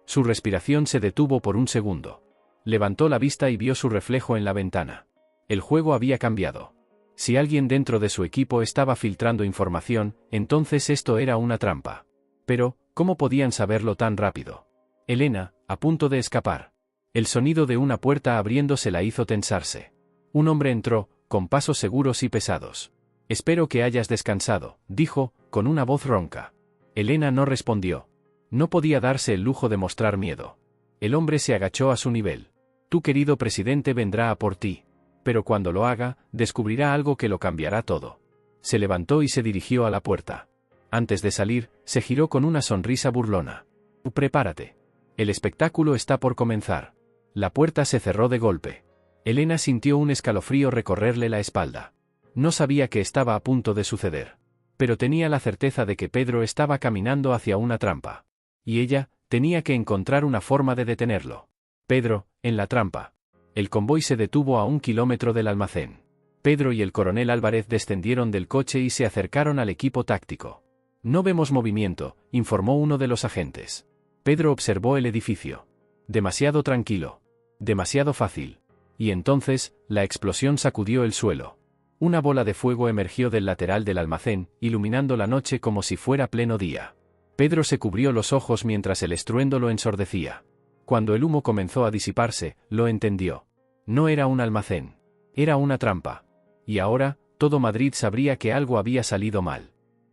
Su respiración se detuvo por un segundo. Levantó la vista y vio su reflejo en la ventana. El juego había cambiado. Si alguien dentro de su equipo estaba filtrando información, entonces esto era una trampa. Pero, ¿cómo podían saberlo tan rápido? Elena, a punto de escapar. El sonido de una puerta abriéndose la hizo tensarse. Un hombre entró, con pasos seguros y pesados. «Espero que hayas descansado», dijo, con una voz ronca. Elena no respondió. No podía darse el lujo de mostrar miedo. El hombre se agachó a su nivel. «Tu querido presidente vendrá a por ti. Pero cuando lo haga, descubrirá algo que lo cambiará todo». Se levantó y se dirigió a la puerta. Antes de salir, se giró con una sonrisa burlona. «Prepárate. El espectáculo está por comenzar». La puerta se cerró de golpe. Elena sintió un escalofrío recorrerle la espalda. No sabía qué estaba a punto de suceder. Pero tenía la certeza de que Pedro estaba caminando hacia una trampa. Y ella, tenía que encontrar una forma de detenerlo. Pedro, en la trampa. El convoy se detuvo a 1 kilómetro del almacén. Pedro y el coronel Álvarez descendieron del coche y se acercaron al equipo táctico. «No vemos movimiento», informó uno de los agentes. Pedro observó el edificio. Demasiado tranquilo. Demasiado fácil. Y entonces, la explosión sacudió el suelo. Una bola de fuego emergió del lateral del almacén, iluminando la noche como si fuera pleno día. Pedro se cubrió los ojos mientras el estruendo lo ensordecía. Cuando el humo comenzó a disiparse, lo entendió. No era un almacén. Era una trampa. Y ahora, todo Madrid sabría que algo había salido mal.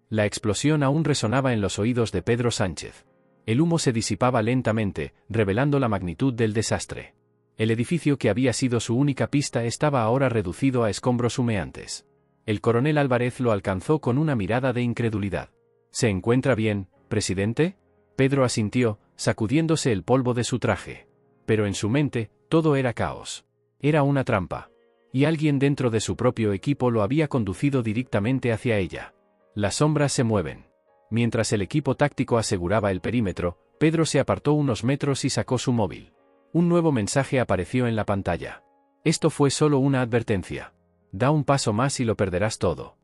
La explosión aún resonaba en los oídos de Pedro Sánchez. El humo se disipaba lentamente, revelando la magnitud del desastre. El edificio que había sido su única pista estaba ahora reducido a escombros humeantes. El coronel Álvarez lo alcanzó con una mirada de incredulidad. ¿Se encuentra bien, presidente? Pedro asintió, sacudiéndose el polvo de su traje. Pero en su mente, todo era caos. Era una trampa. Y alguien dentro de su propio equipo lo había conducido directamente hacia ella. Las sombras se mueven. Mientras el equipo táctico aseguraba el perímetro, Pedro se apartó unos metros y sacó su móvil. Un nuevo mensaje apareció en la pantalla. Esto fue solo una advertencia. Da un paso más y lo perderás todo.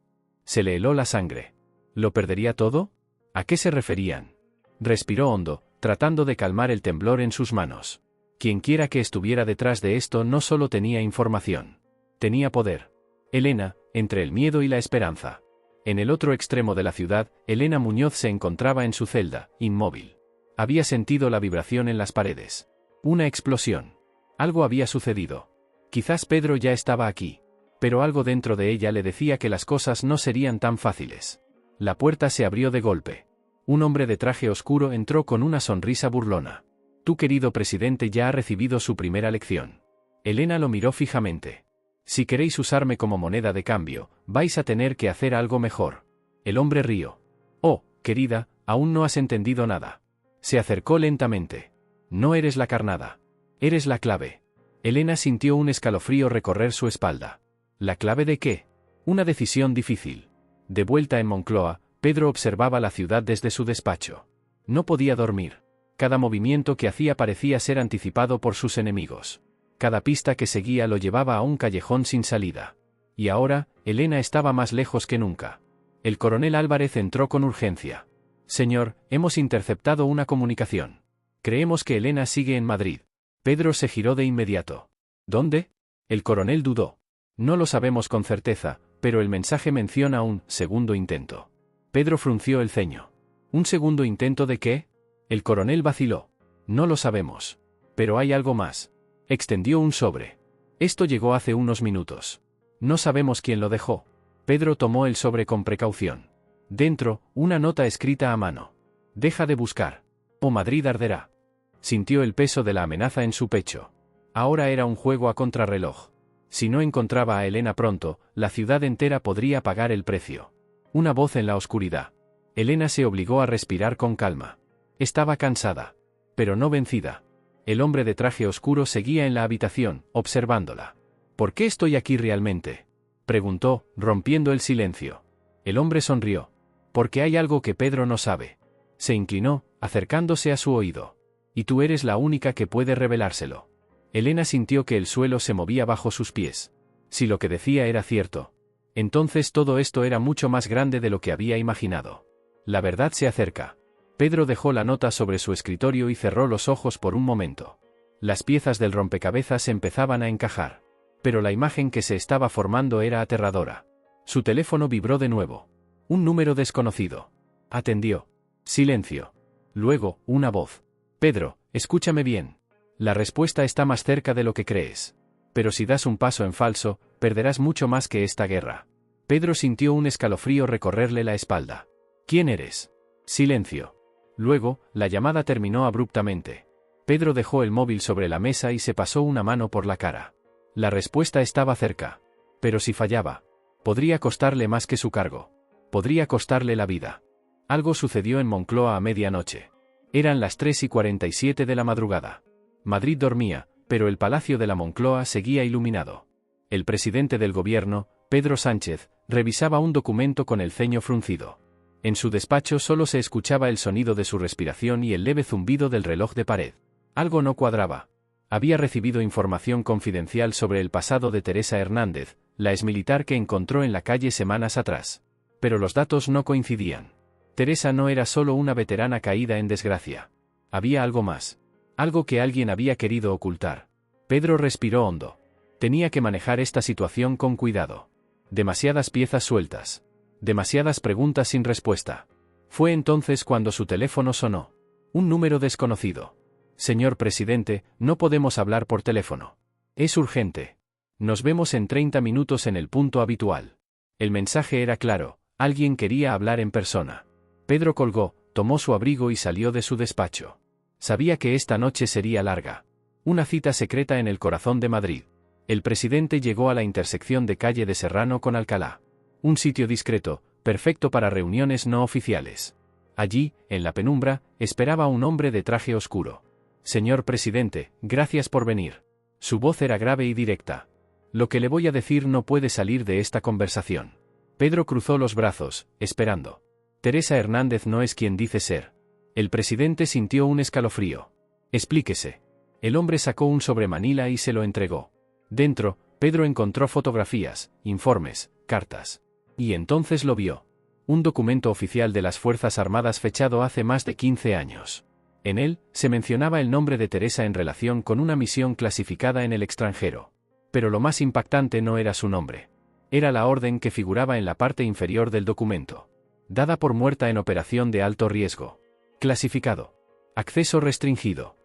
Se le heló la sangre. ¿Lo perdería todo? ¿A qué se referían? Respiró hondo, tratando de calmar el temblor en sus manos. Quienquiera que estuviera detrás de esto no solo tenía información. Tenía poder. Elena, entre el miedo y la esperanza. En el otro extremo de la ciudad, Elena Muñoz se encontraba en su celda, inmóvil. Había sentido la vibración en las paredes. Una explosión. Algo había sucedido. Quizás Pedro ya estaba aquí. Pero algo dentro de ella le decía que las cosas no serían tan fáciles. La puerta se abrió de golpe. Un hombre de traje oscuro entró con una sonrisa burlona. Tu querido presidente ya ha recibido su primera lección. Elena lo miró fijamente. Si queréis usarme como moneda de cambio, vais a tener que hacer algo mejor. El hombre rió. Oh, querida, aún no has entendido nada. Se acercó lentamente. No eres la carnada. Eres la clave. Elena sintió un escalofrío recorrer su espalda. ¿La clave de qué? Una decisión difícil. De vuelta en Moncloa, Pedro observaba la ciudad desde su despacho. No podía dormir. Cada movimiento que hacía parecía ser anticipado por sus enemigos. Cada pista que seguía lo llevaba a un callejón sin salida. Y ahora, Elena estaba más lejos que nunca. El coronel Álvarez entró con urgencia. Señor, hemos interceptado una comunicación. Creemos que Elena sigue en Madrid. Pedro se giró de inmediato. ¿Dónde? El coronel dudó. No lo sabemos con certeza, pero el mensaje menciona un segundo intento. Pedro frunció el ceño. ¿Un segundo intento de qué? El coronel vaciló. No lo sabemos. Pero hay algo más. Extendió un sobre. Esto llegó hace unos minutos. No sabemos quién lo dejó. Pedro tomó el sobre con precaución. Dentro, una nota escrita a mano. Deja de buscar. O Madrid arderá. Sintió el peso de la amenaza en su pecho. Ahora era un juego a contrarreloj. Si no encontraba a Elena pronto, la ciudad entera podría pagar el precio. Una voz en la oscuridad. Elena se obligó a respirar con calma. Estaba cansada. Pero no vencida. El hombre de traje oscuro seguía en la habitación, observándola. ¿Por qué estoy aquí realmente?, preguntó, rompiendo el silencio. El hombre sonrió. Porque hay algo que Pedro no sabe. Se inclinó, acercándose a su oído. Y tú eres la única que puede revelárselo. Elena sintió que el suelo se movía bajo sus pies. Si lo que decía era cierto. Entonces todo esto era mucho más grande de lo que había imaginado. La verdad se acerca. Pedro dejó la nota sobre su escritorio y cerró los ojos por un momento. Las piezas del rompecabezas empezaban a encajar. Pero la imagen que se estaba formando era aterradora. Su teléfono vibró de nuevo. Un número desconocido. Atendió. Silencio. Luego, una voz. Pedro, escúchame bien. La respuesta está más cerca de lo que crees. Pero si das un paso en falso, perderás mucho más que esta guerra. Pedro sintió un escalofrío recorrerle la espalda. ¿Quién eres? Silencio. Luego, la llamada terminó abruptamente. Pedro dejó el móvil sobre la mesa y se pasó una mano por la cara. La respuesta estaba cerca. Pero si fallaba, podría costarle más que su cargo. Podría costarle la vida. Algo sucedió en Moncloa a medianoche. Eran las 3:47 de la madrugada. Madrid dormía, pero el palacio de la Moncloa seguía iluminado. El presidente del gobierno, Pedro Sánchez, revisaba un documento con el ceño fruncido. En su despacho solo se escuchaba el sonido de su respiración y el leve zumbido del reloj de pared. Algo no cuadraba. Había recibido información confidencial sobre el pasado de Teresa Hernández, la exmilitar que encontró en la calle semanas atrás. Pero los datos no coincidían. Teresa no era solo una veterana caída en desgracia. Había algo más. Algo que alguien había querido ocultar. Pedro respiró hondo. Tenía que manejar esta situación con cuidado. Demasiadas piezas sueltas. Demasiadas preguntas sin respuesta. Fue entonces cuando su teléfono sonó. Un número desconocido. Señor presidente, no podemos hablar por teléfono. Es urgente. Nos vemos en 30 minutos en el punto habitual. El mensaje era claro, alguien quería hablar en persona. Pedro colgó, tomó su abrigo y salió de su despacho. Sabía que esta noche sería larga. Una cita secreta en el corazón de Madrid. El presidente llegó a la intersección de calle de Serrano con Alcalá. Un sitio discreto, perfecto para reuniones no oficiales. Allí, en la penumbra, esperaba un hombre de traje oscuro. Señor presidente, gracias por venir. Su voz era grave y directa. Lo que le voy a decir no puede salir de esta conversación. Pedro cruzó los brazos, esperando. Teresa Hernández no es quien dice ser. El presidente sintió un escalofrío. Explíquese. El hombre sacó un sobremanila y se lo entregó. Dentro, Pedro encontró fotografías, informes, cartas. Y entonces lo vio. Un documento oficial de las Fuerzas Armadas fechado hace más de 15 años. En él, se mencionaba el nombre de Teresa en relación con una misión clasificada en el extranjero. Pero lo más impactante no era su nombre. Era la orden que figuraba en la parte inferior del documento. Dada por muerta en operación de alto riesgo. Clasificado. Acceso restringido.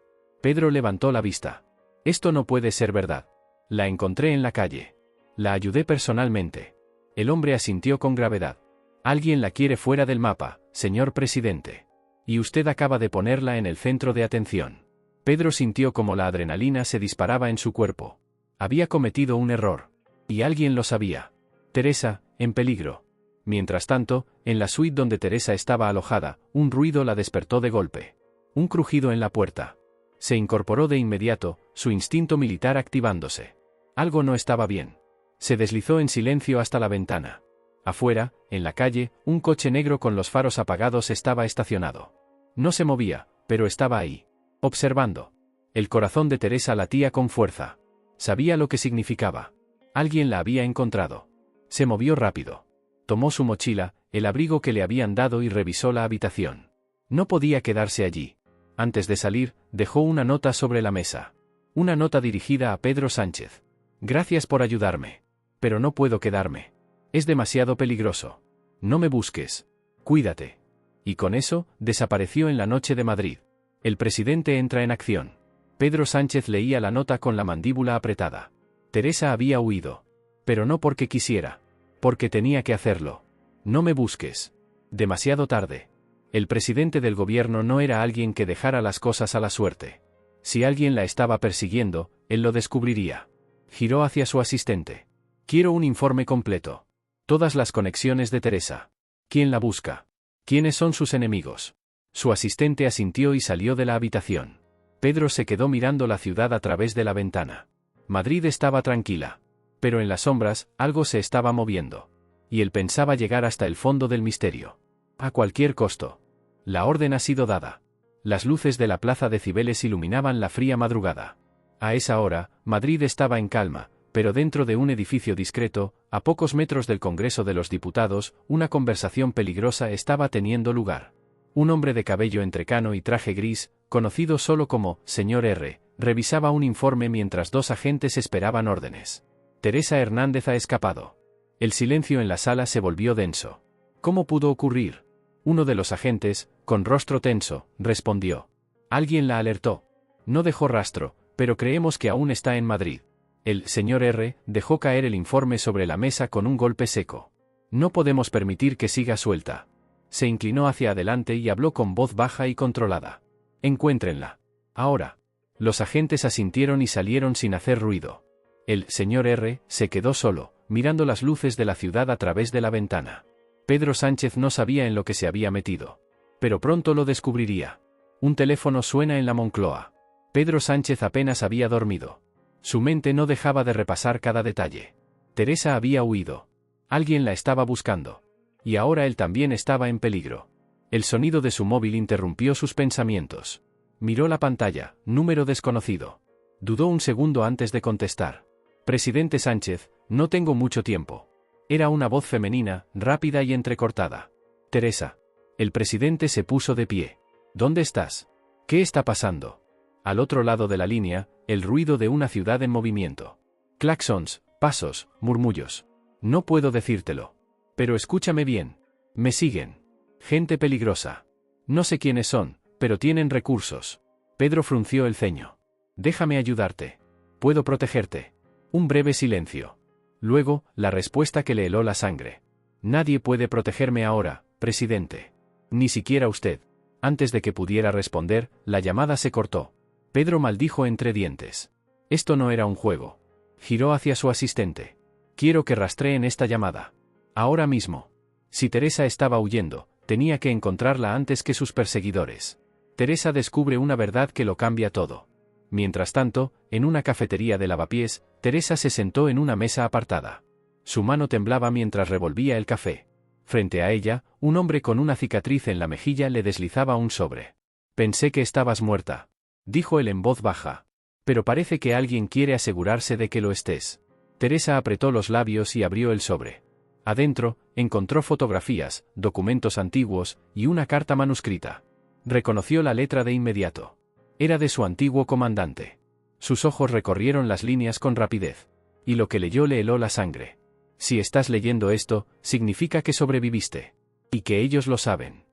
Pedro levantó la vista. Esto no puede ser verdad. La encontré en la calle. La ayudé personalmente. El hombre asintió con gravedad. Alguien la quiere fuera del mapa, señor presidente. Y usted acaba de ponerla en el centro de atención. Pedro sintió como la adrenalina se disparaba en su cuerpo. Había cometido un error. Y alguien lo sabía. Teresa, en peligro. Mientras tanto, en la suite donde Teresa estaba alojada, un ruido la despertó de golpe. Un crujido en la puerta. Se incorporó de inmediato, su instinto militar activándose. Algo no estaba bien. Se deslizó en silencio hasta la ventana. Afuera, en la calle, un coche negro con los faros apagados estaba estacionado. No se movía, pero estaba ahí. Observando. El corazón de Teresa latía con fuerza. Sabía lo que significaba. Alguien la había encontrado. Se movió rápido. Tomó su mochila, el abrigo que le habían dado y revisó la habitación. No podía quedarse allí. Antes de salir, dejó una nota sobre la mesa. Una nota dirigida a Pedro Sánchez. Gracias por ayudarme. Pero no puedo quedarme. Es demasiado peligroso. No me busques. Cuídate. Y con eso, desapareció en la noche de Madrid. El presidente entra en acción. Pedro Sánchez leía la nota con la mandíbula apretada. Teresa había huido. Pero no porque quisiera. Porque tenía que hacerlo. No me busques. Demasiado tarde. El presidente del gobierno no era alguien que dejara las cosas a la suerte. Si alguien la estaba persiguiendo, él lo descubriría. Giró hacia su asistente. Quiero un informe completo. Todas las conexiones de Teresa. ¿Quién la busca? ¿Quiénes son sus enemigos? Su asistente asintió y salió de la habitación. Pedro se quedó mirando la ciudad a través de la ventana. Madrid estaba tranquila. Pero en las sombras, algo se estaba moviendo. Y él pensaba llegar hasta el fondo del misterio. A cualquier costo. La orden ha sido dada. Las luces de la plaza de Cibeles iluminaban la fría madrugada. A esa hora, Madrid estaba en calma, pero dentro de un edificio discreto, a pocos metros del Congreso de los Diputados, una conversación peligrosa estaba teniendo lugar. Un hombre de cabello entrecano y traje gris, conocido solo como «Señor R», revisaba un informe mientras dos agentes esperaban órdenes. Teresa Hernández ha escapado. El silencio en la sala se volvió denso. ¿Cómo pudo ocurrir? Uno de los agentes, con rostro tenso, respondió. Alguien la alertó. No dejó rastro, pero creemos que aún está en Madrid. El señor R. dejó caer el informe sobre la mesa con un golpe seco. No podemos permitir que siga suelta. Se inclinó hacia adelante y habló con voz baja y controlada. Encuéntrenla. Ahora. Los agentes asintieron y salieron sin hacer ruido. El señor R. se quedó solo, mirando las luces de la ciudad a través de la ventana. Pedro Sánchez no sabía en lo que se había metido. Pero pronto lo descubriría. Un teléfono suena en la Moncloa. Pedro Sánchez apenas había dormido. Su mente no dejaba de repasar cada detalle. Teresa había huido. Alguien la estaba buscando. Y ahora él también estaba en peligro. El sonido de su móvil interrumpió sus pensamientos. Miró la pantalla, número desconocido. Dudó un segundo antes de contestar. Presidente Sánchez, no tengo mucho tiempo. Era una voz femenina, rápida y entrecortada. Teresa. El presidente se puso de pie. ¿Dónde estás? ¿Qué está pasando? Al otro lado de la línea, el ruido de una ciudad en movimiento. Claxons, pasos, murmullos. No puedo decírtelo. Pero escúchame bien. Me siguen. Gente peligrosa. No sé quiénes son, pero tienen recursos. Pedro frunció el ceño. Déjame ayudarte. Puedo protegerte. Un breve silencio. Luego, la respuesta que le heló la sangre. Nadie puede protegerme ahora, presidente. Ni siquiera usted. Antes de que pudiera responder, la llamada se cortó. Pedro maldijo entre dientes. Esto no era un juego. Giró hacia su asistente. Quiero que rastreen esta llamada. Ahora mismo. Si Teresa estaba huyendo, tenía que encontrarla antes que sus perseguidores. Teresa descubre una verdad que lo cambia todo. Mientras tanto, en una cafetería de Lavapiés, Teresa se sentó en una mesa apartada. Su mano temblaba mientras revolvía el café. Frente a ella, un hombre con una cicatriz en la mejilla le deslizaba un sobre. Pensé que estabas muerta, dijo él en voz baja. Pero parece que alguien quiere asegurarse de que lo estés. Teresa apretó los labios y abrió el sobre. Adentro, encontró fotografías, documentos antiguos, y una carta manuscrita. Reconoció la letra de inmediato. Era de su antiguo comandante. Sus ojos recorrieron las líneas con rapidez. Y lo que leyó le heló la sangre. Si estás leyendo esto, significa que sobreviviste. Y que ellos lo saben.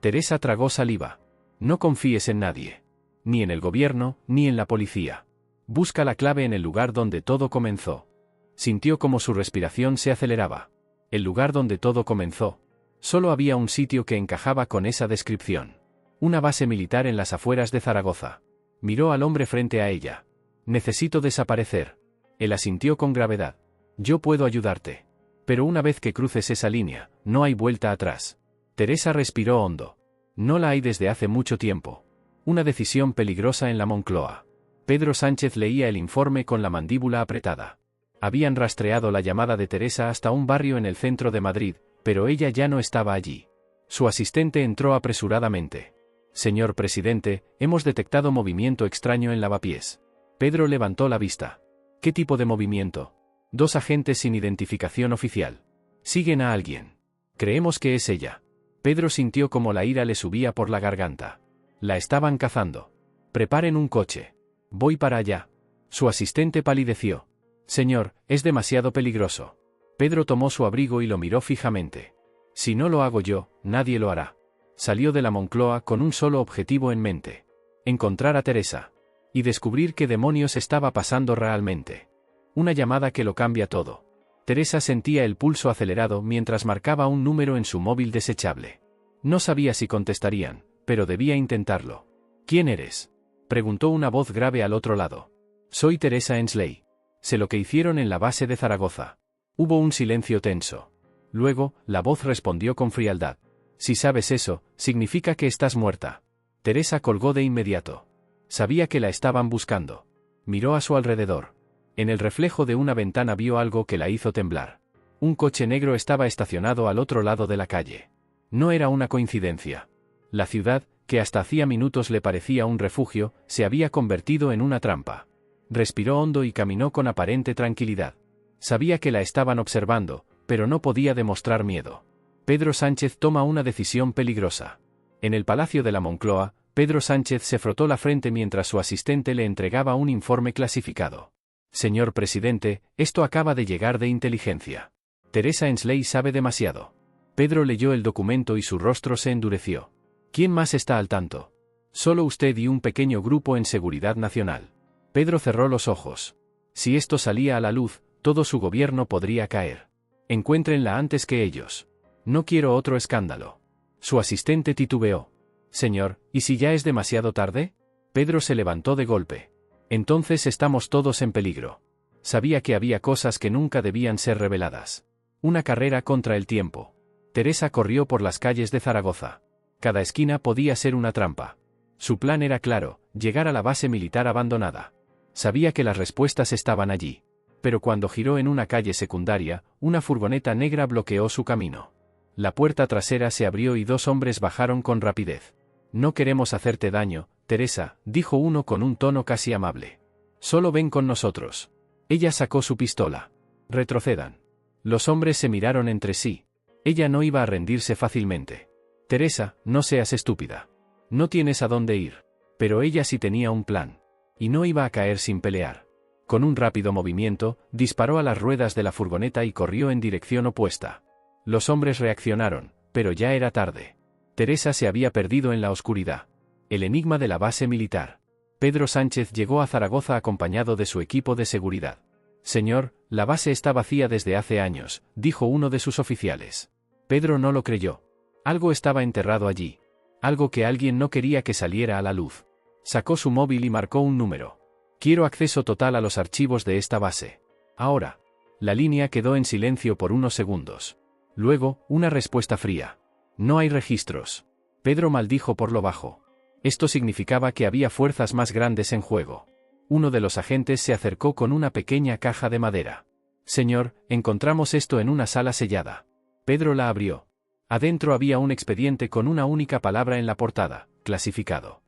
Teresa tragó saliva. No confíes en nadie. Ni en el gobierno, ni en la policía. Busca la clave en el lugar donde todo comenzó. Sintió como su respiración se aceleraba. El lugar donde todo comenzó. Solo había un sitio que encajaba con esa descripción. Una base militar en las afueras de Zaragoza. Miró al hombre frente a ella. Necesito desaparecer. Él asintió con gravedad. Yo puedo ayudarte. Pero una vez que cruces esa línea, no hay vuelta atrás. Teresa respiró hondo. No la hay desde hace mucho tiempo. Una decisión peligrosa en la Moncloa. Pedro Sánchez leía el informe con la mandíbula apretada. Habían rastreado la llamada de Teresa hasta un barrio en el centro de Madrid, pero ella ya no estaba allí. Su asistente entró apresuradamente. Señor presidente, hemos detectado movimiento extraño en Lavapiés. Pedro levantó la vista. ¿Qué tipo de movimiento? 2 agentes sin identificación oficial. Siguen a alguien. Creemos que es ella. Pedro sintió como la ira le subía por la garganta. La estaban cazando. Preparen un coche. Voy para allá. Su asistente palideció. Señor, es demasiado peligroso. Pedro tomó su abrigo y lo miró fijamente. Si no lo hago yo, nadie lo hará. Salió de la Moncloa con un solo objetivo en mente. Encontrar a Teresa. Y descubrir qué demonios estaba pasando realmente. Una llamada que lo cambia todo. Teresa sentía el pulso acelerado mientras marcaba un número en su móvil desechable. No sabía si contestarían, pero debía intentarlo. ¿Quién eres?, preguntó una voz grave al otro lado. Soy Teresa Ensley. Sé lo que hicieron en la base de Zaragoza. Hubo un silencio tenso. Luego, la voz respondió con frialdad. Si sabes eso, significa que estás muerta. Teresa colgó de inmediato. Sabía que la estaban buscando. Miró a su alrededor. En el reflejo de una ventana vio algo que la hizo temblar. Un coche negro estaba estacionado al otro lado de la calle. No era una coincidencia. La ciudad, que hasta hacía minutos le parecía un refugio, se había convertido en una trampa. Respiró hondo y caminó con aparente tranquilidad. Sabía que la estaban observando, pero no podía demostrar miedo. Pedro Sánchez toma una decisión peligrosa. En el Palacio de la Moncloa, Pedro Sánchez se frotó la frente mientras su asistente le entregaba un informe clasificado. Señor presidente, esto acaba de llegar de inteligencia. Teresa Ensley sabe demasiado. Pedro leyó el documento y su rostro se endureció. ¿Quién más está al tanto? Solo usted y un pequeño grupo en Seguridad Nacional. Pedro cerró los ojos. Si esto salía a la luz, todo su gobierno podría caer. Encuéntrenla antes que ellos. No quiero otro escándalo. Su asistente titubeó. Señor, ¿y si ya es demasiado tarde? Pedro se levantó de golpe. Entonces estamos todos en peligro. Sabía que había cosas que nunca debían ser reveladas. Una carrera contra el tiempo. Teresa corrió por las calles de Zaragoza. Cada esquina podía ser una trampa. Su plan era claro, llegar a la base militar abandonada. Sabía que las respuestas estaban allí. Pero cuando giró en una calle secundaria, una furgoneta negra bloqueó su camino. La puerta trasera se abrió y 2 hombres bajaron con rapidez. No queremos hacerte daño, Teresa, dijo uno con un tono casi amable. Solo ven con nosotros. Ella sacó su pistola. Retrocedan. Los hombres se miraron entre sí. Ella no iba a rendirse fácilmente. Teresa, no seas estúpida. No tienes a dónde ir. Pero ella sí tenía un plan. Y no iba a caer sin pelear. Con un rápido movimiento, disparó a las ruedas de la furgoneta y corrió en dirección opuesta. Los hombres reaccionaron, pero ya era tarde. Teresa se había perdido en la oscuridad. El enigma de la base militar. Pedro Sánchez llegó a Zaragoza acompañado de su equipo de seguridad. Señor, la base está vacía desde hace años, dijo uno de sus oficiales. Pedro no lo creyó. Algo estaba enterrado allí. Algo que alguien no quería que saliera a la luz. Sacó su móvil y marcó un número. Quiero acceso total a los archivos de esta base. Ahora. La línea quedó en silencio por unos segundos. Luego, una respuesta fría. No hay registros. Pedro maldijo por lo bajo. Esto significaba que había fuerzas más grandes en juego. Uno de los agentes se acercó con una pequeña caja de madera. Señor, encontramos esto en una sala sellada. Pedro la abrió. Adentro había un expediente con una única palabra en la portada, clasificado.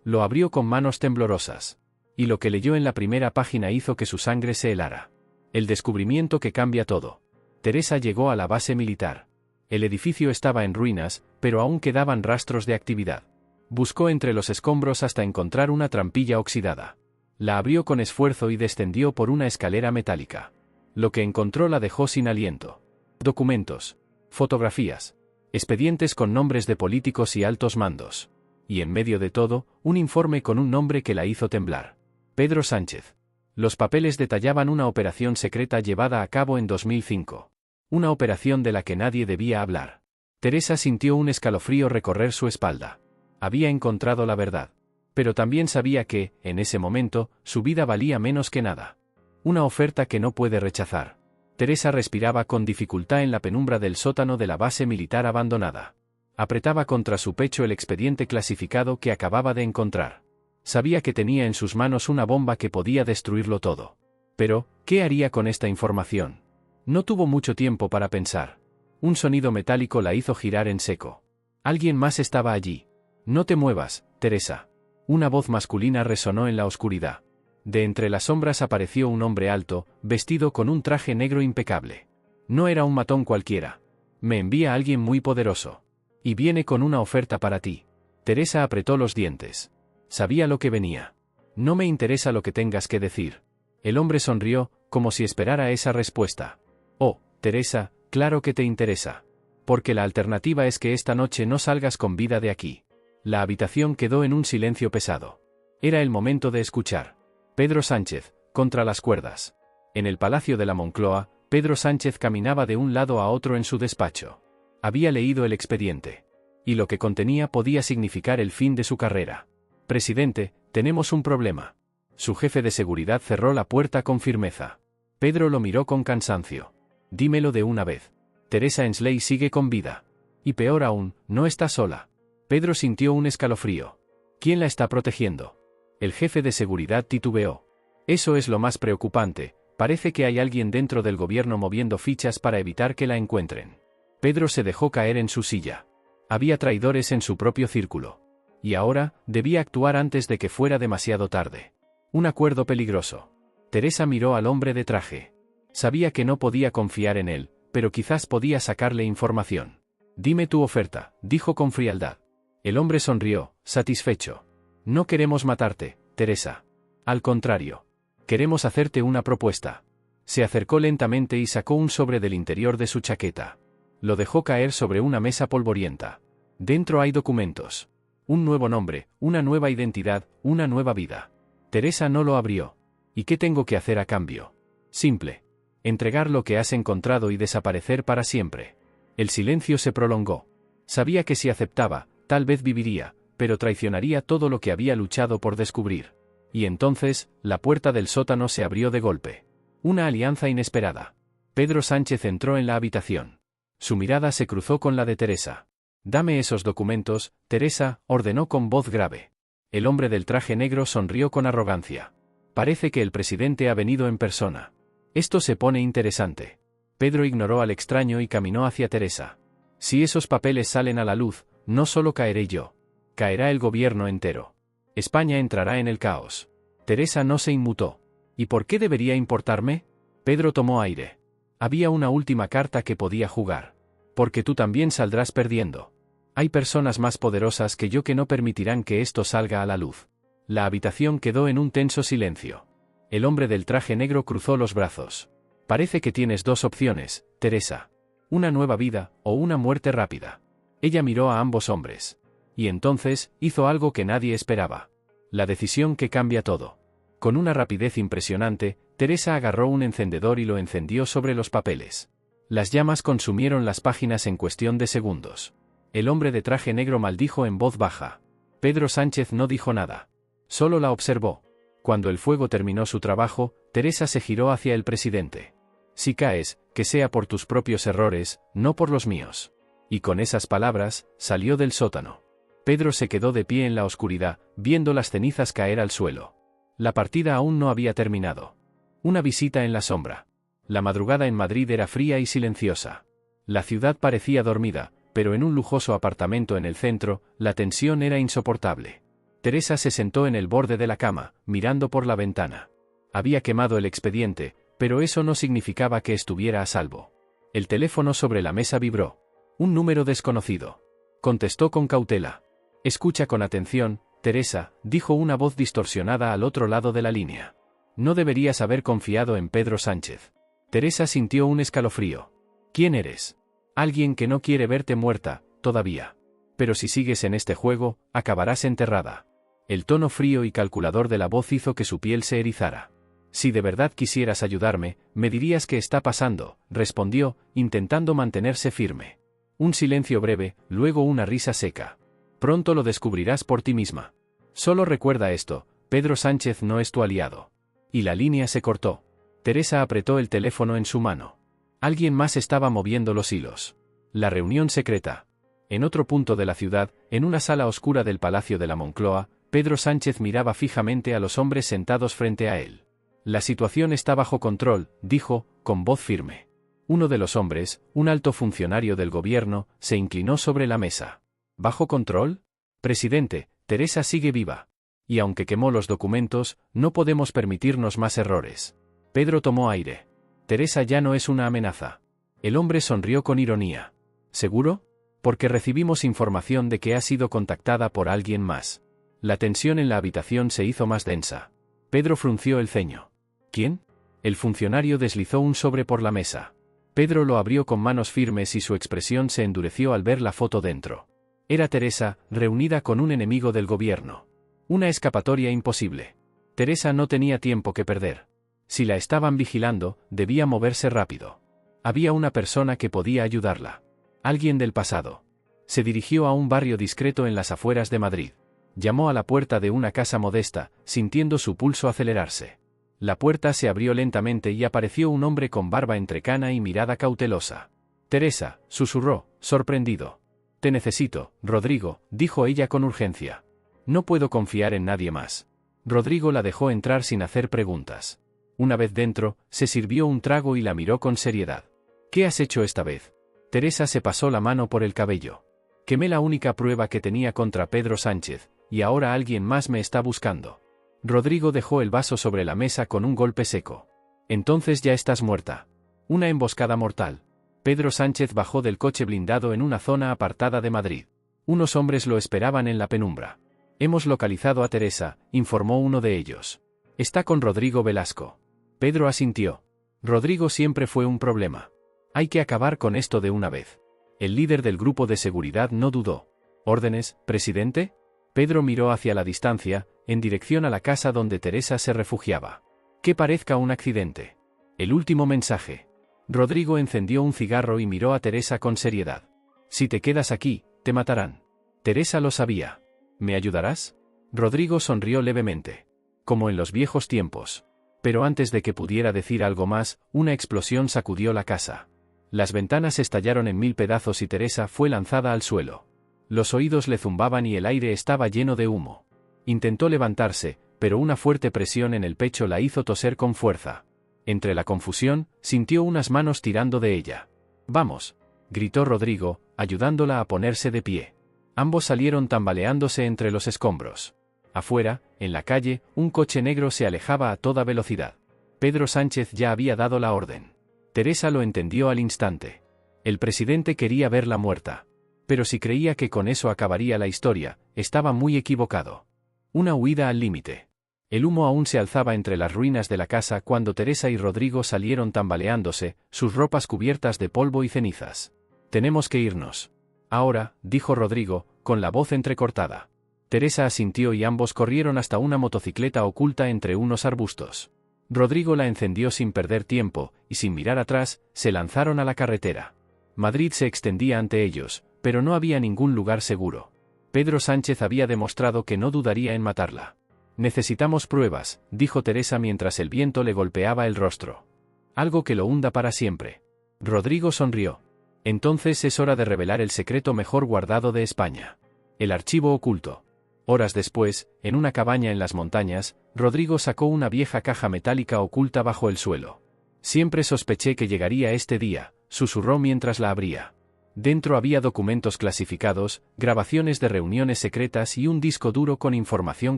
Lo abrió con manos temblorosas. Y lo que leyó en la primera página hizo que su sangre se helara. El descubrimiento que cambia todo. Teresa llegó a la base militar. El edificio estaba en ruinas, pero aún quedaban rastros de actividad. Buscó entre los escombros hasta encontrar una trampilla oxidada. La abrió con esfuerzo y descendió por una escalera metálica. Lo que encontró la dejó sin aliento. Documentos. Fotografías. Expedientes con nombres de políticos y altos mandos. Y en medio de todo, un informe con un nombre que la hizo temblar. Pedro Sánchez. Los papeles detallaban una operación secreta llevada a cabo en 2005. Una operación de la que nadie debía hablar. Teresa sintió un escalofrío recorrer su espalda. Había encontrado la verdad. Pero también sabía que, en ese momento, su vida valía menos que nada. Una oferta que no puede rechazar. Teresa respiraba con dificultad en la penumbra del sótano de la base militar abandonada. Apretaba contra su pecho el expediente clasificado que acababa de encontrar. Sabía que tenía en sus manos una bomba que podía destruirlo todo. Pero, ¿qué haría con esta información? No tuvo mucho tiempo para pensar. Un sonido metálico la hizo girar en seco. Alguien más estaba allí. No te muevas, Teresa. Una voz masculina resonó en la oscuridad. De entre las sombras apareció un hombre alto, vestido con un traje negro impecable. No era un matón cualquiera. Me envía alguien muy poderoso. Y viene con una oferta para ti. Teresa apretó los dientes. Sabía lo que venía. No me interesa lo que tengas que decir. El hombre sonrió, como si esperara esa respuesta. Oh, Teresa, claro que te interesa. Porque la alternativa es que esta noche no salgas con vida de aquí. La habitación quedó en un silencio pesado. Era el momento de escuchar. Pedro Sánchez, contra las cuerdas. En el Palacio de la Moncloa, Pedro Sánchez caminaba de un lado a otro en su despacho. Había leído el expediente. Y lo que contenía podía significar el fin de su carrera. Presidente, tenemos un problema. Su jefe de seguridad cerró la puerta con firmeza. Pedro lo miró con cansancio. Dímelo de una vez. Teresa Ensley sigue con vida. Y peor aún, no está sola. Pedro sintió un escalofrío. ¿Quién la está protegiendo? El jefe de seguridad titubeó. Eso es lo más preocupante, parece que hay alguien dentro del gobierno moviendo fichas para evitar que la encuentren. Pedro se dejó caer en su silla. Había traidores en su propio círculo. Y ahora, debía actuar antes de que fuera demasiado tarde. Un acuerdo peligroso. Teresa miró al hombre de traje. Sabía que no podía confiar en él, pero quizás podía sacarle información. Dime tu oferta, dijo con frialdad. El hombre sonrió, satisfecho. No queremos matarte, Teresa. Al contrario. Queremos hacerte una propuesta. Se acercó lentamente y sacó un sobre del interior de su chaqueta. Lo dejó caer sobre una mesa polvorienta. Dentro hay documentos. Un nuevo nombre, una nueva identidad, una nueva vida. Teresa no lo abrió. ¿Y qué tengo que hacer a cambio? Simple. Entregar lo que has encontrado y desaparecer para siempre. El silencio se prolongó. Sabía que si aceptaba, tal vez viviría, pero traicionaría todo lo que había luchado por descubrir. Y entonces, la puerta del sótano se abrió de golpe. Una alianza inesperada. Pedro Sánchez entró en la habitación. Su mirada se cruzó con la de Teresa. Dame esos documentos, Teresa, ordenó con voz grave. El hombre del traje negro sonrió con arrogancia. Parece que el presidente ha venido en persona. Esto se pone interesante. Pedro ignoró al extraño y caminó hacia Teresa. Si esos papeles salen a la luz, no solo caeré yo. Caerá el gobierno entero. España entrará en el caos. Teresa no se inmutó. ¿Y por qué debería importarme? Pedro tomó aire. Había una última carta que podía jugar. Porque tú también saldrás perdiendo. Hay personas más poderosas que yo que no permitirán que esto salga a la luz. La habitación quedó en un tenso silencio. El hombre del traje negro cruzó los brazos. Parece que tienes dos opciones, Teresa. Una nueva vida, o una muerte rápida. Ella miró a ambos hombres. Y entonces, hizo algo que nadie esperaba. La decisión que cambia todo. Con una rapidez impresionante, Teresa agarró un encendedor y lo encendió sobre los papeles. Las llamas consumieron las páginas en cuestión de segundos. El hombre de traje negro maldijo en voz baja. Pedro Sánchez no dijo nada. Solo la observó. Cuando el fuego terminó su trabajo, Teresa se giró hacia el presidente. Si caes, que sea por tus propios errores, no por los míos. Y con esas palabras, salió del sótano. Pedro se quedó de pie en la oscuridad, viendo las cenizas caer al suelo. La partida aún no había terminado. Una visita en la sombra. La madrugada en Madrid era fría y silenciosa. La ciudad parecía dormida, pero en un lujoso apartamento en el centro, la tensión era insoportable. Teresa se sentó en el borde de la cama, mirando por la ventana. Había quemado el expediente, pero eso no significaba que estuviera a salvo. El teléfono sobre la mesa vibró. Un número desconocido. Contestó con cautela. Escucha con atención, Teresa, dijo una voz distorsionada al otro lado de la línea. No deberías haber confiado en Pedro Sánchez. Teresa sintió un escalofrío. ¿Quién eres? Alguien que no quiere verte muerta, todavía. Pero si sigues en este juego, acabarás enterrada. El tono frío y calculador de la voz hizo que su piel se erizara. Si de verdad quisieras ayudarme, me dirías qué está pasando, respondió, intentando mantenerse firme. Un silencio breve, luego una risa seca. Pronto lo descubrirás por ti misma. Solo recuerda esto, Pedro Sánchez no es tu aliado. Y la línea se cortó. Teresa apretó el teléfono en su mano. Alguien más estaba moviendo los hilos. La reunión secreta. En otro punto de la ciudad, en una sala oscura del Palacio de la Moncloa, Pedro Sánchez miraba fijamente a los hombres sentados frente a él. La situación está bajo control, dijo, con voz firme. Uno de los hombres, un alto funcionario del gobierno, se inclinó sobre la mesa. ¿Bajo control? Presidente, Teresa sigue viva. Y aunque quemó los documentos, no podemos permitirnos más errores. Pedro tomó aire. Teresa ya no es una amenaza. El hombre sonrió con ironía. ¿Seguro? Porque recibimos información de que ha sido contactada por alguien más. La tensión en la habitación se hizo más densa. Pedro frunció el ceño. ¿Quién? El funcionario deslizó un sobre por la mesa. Pedro lo abrió con manos firmes y su expresión se endureció al ver la foto dentro. Era Teresa, reunida con un enemigo del gobierno. Una escapatoria imposible. Teresa no tenía tiempo que perder. Si la estaban vigilando, debía moverse rápido. Había una persona que podía ayudarla. Alguien del pasado. Se dirigió a un barrio discreto en las afueras de Madrid. Llamó a la puerta de una casa modesta, sintiendo su pulso acelerarse. La puerta se abrió lentamente y apareció un hombre con barba entrecana y mirada cautelosa. Teresa, susurró, sorprendido. Te necesito, Rodrigo, dijo ella con urgencia. No puedo confiar en nadie más. Rodrigo la dejó entrar sin hacer preguntas. Una vez dentro, se sirvió un trago y la miró con seriedad. ¿Qué has hecho esta vez? Teresa se pasó la mano por el cabello. Quemé la única prueba que tenía contra Pedro Sánchez, y ahora alguien más me está buscando. Rodrigo dejó el vaso sobre la mesa con un golpe seco. Entonces ya estás muerta. Una emboscada mortal. Pedro Sánchez bajó del coche blindado en una zona apartada de Madrid. Unos hombres lo esperaban en la penumbra. Hemos localizado a Teresa, informó uno de ellos. Está con Rodrigo Velasco. Pedro asintió. Rodrigo siempre fue un problema. Hay que acabar con esto de una vez. El líder del grupo de seguridad no dudó. ¿Órdenes, presidente? Pedro miró hacia la distancia, en dirección a la casa donde Teresa se refugiaba. Que parezca un accidente. El último mensaje. Rodrigo encendió un cigarro y miró a Teresa con seriedad. Si te quedas aquí, te matarán. Teresa lo sabía. ¿Me ayudarás? Rodrigo sonrió levemente. Como en los viejos tiempos. Pero antes de que pudiera decir algo más, una explosión sacudió la casa. Las ventanas estallaron en 1000 pedazos y Teresa fue lanzada al suelo. Los oídos le zumbaban y el aire estaba lleno de humo. Intentó levantarse, pero una fuerte presión en el pecho la hizo toser con fuerza. Entre la confusión, sintió unas manos tirando de ella. «Vamos», gritó Rodrigo, ayudándola a ponerse de pie. Ambos salieron tambaleándose entre los escombros. Afuera, en la calle, un coche negro se alejaba a toda velocidad. Pedro Sánchez ya había dado la orden. Teresa lo entendió al instante. El presidente quería verla muerta. Pero si creía que con eso acabaría la historia, estaba muy equivocado. Una huida al límite. El humo aún se alzaba entre las ruinas de la casa cuando Teresa y Rodrigo salieron tambaleándose, sus ropas cubiertas de polvo y cenizas. «Tenemos que irnos». Ahora, dijo Rodrigo, con la voz entrecortada. Teresa asintió y ambos corrieron hasta una motocicleta oculta entre unos arbustos. Rodrigo la encendió sin perder tiempo, y sin mirar atrás, se lanzaron a la carretera. Madrid se extendía ante ellos, pero no había ningún lugar seguro. Pedro Sánchez había demostrado que no dudaría en matarla. Necesitamos pruebas, dijo Teresa mientras el viento le golpeaba el rostro. Algo que lo hunda para siempre. Rodrigo sonrió. Entonces es hora de revelar el secreto mejor guardado de España. El archivo oculto. Horas después, en una cabaña en las montañas, Rodrigo sacó una vieja caja metálica oculta bajo el suelo. Siempre sospeché que llegaría este día, susurró mientras la abría. Dentro había documentos clasificados, grabaciones de reuniones secretas y un disco duro con información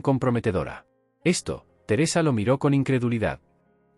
comprometedora. Esto, Teresa lo miró con incredulidad.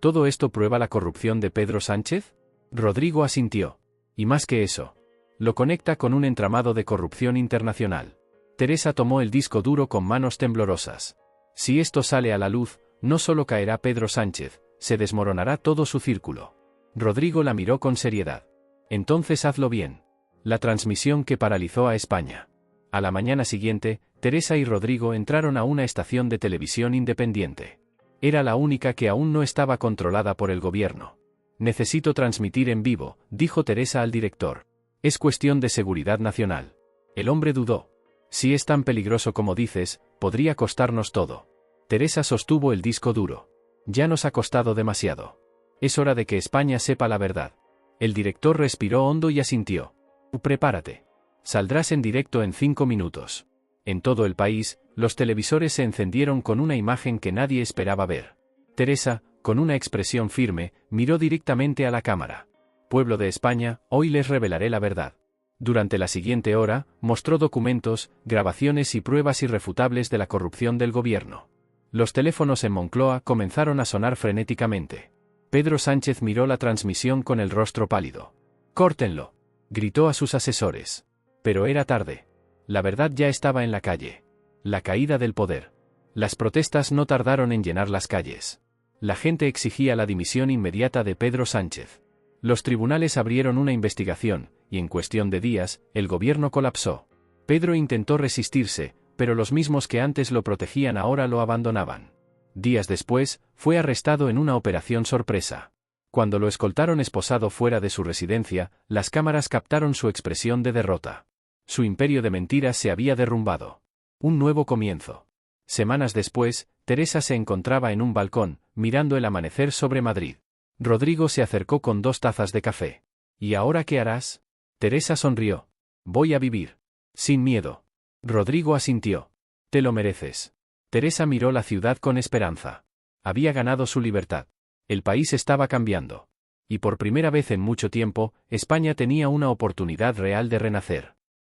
¿Todo esto prueba la corrupción de Pedro Sánchez? Rodrigo asintió. Y más que eso. Lo conecta con un entramado de corrupción internacional. Teresa tomó el disco duro con manos temblorosas. Si esto sale a la luz, no solo caerá Pedro Sánchez, se desmoronará todo su círculo. Rodrigo la miró con seriedad. Entonces hazlo bien. La transmisión que paralizó a España. A la mañana siguiente, Teresa y Rodrigo entraron a una estación de televisión independiente. Era la única que aún no estaba controlada por el gobierno. Necesito transmitir en vivo, dijo Teresa al director. Es cuestión de seguridad nacional. El hombre dudó. Si es tan peligroso como dices, podría costarnos todo. Teresa sostuvo el disco duro. Ya nos ha costado demasiado. Es hora de que España sepa la verdad. El director respiró hondo y asintió. Prepárate. Saldrás en directo en 5 minutos. En todo el país, los televisores se encendieron con una imagen que nadie esperaba ver. Teresa, con una expresión firme, miró directamente a la cámara. Pueblo de España, hoy les revelaré la verdad. Durante la siguiente hora, mostró documentos, grabaciones y pruebas irrefutables de la corrupción del gobierno. Los teléfonos en Moncloa comenzaron a sonar frenéticamente. Pedro Sánchez miró la transmisión con el rostro pálido. «¡Córtenlo!», gritó a sus asesores. Pero era tarde. La verdad ya estaba en la calle. La caída del poder. Las protestas no tardaron en llenar las calles. La gente exigía la dimisión inmediata de Pedro Sánchez. Los tribunales abrieron una investigación, y en cuestión de días, el gobierno colapsó. Pedro intentó resistirse, pero los mismos que antes lo protegían ahora lo abandonaban. Días después, fue arrestado en una operación sorpresa. Cuando lo escoltaron esposado fuera de su residencia, las cámaras captaron su expresión de derrota. Su imperio de mentiras se había derrumbado. Un nuevo comienzo. Semanas después, Teresa se encontraba en un balcón, mirando el amanecer sobre Madrid. Rodrigo se acercó con 2 tazas de café. ¿Y ahora qué harás? Teresa sonrió. Voy a vivir. Sin miedo. Rodrigo asintió. Te lo mereces. Teresa miró la ciudad con esperanza. Había ganado su libertad. El país estaba cambiando. Y por primera vez en mucho tiempo, España tenía una oportunidad real de renacer.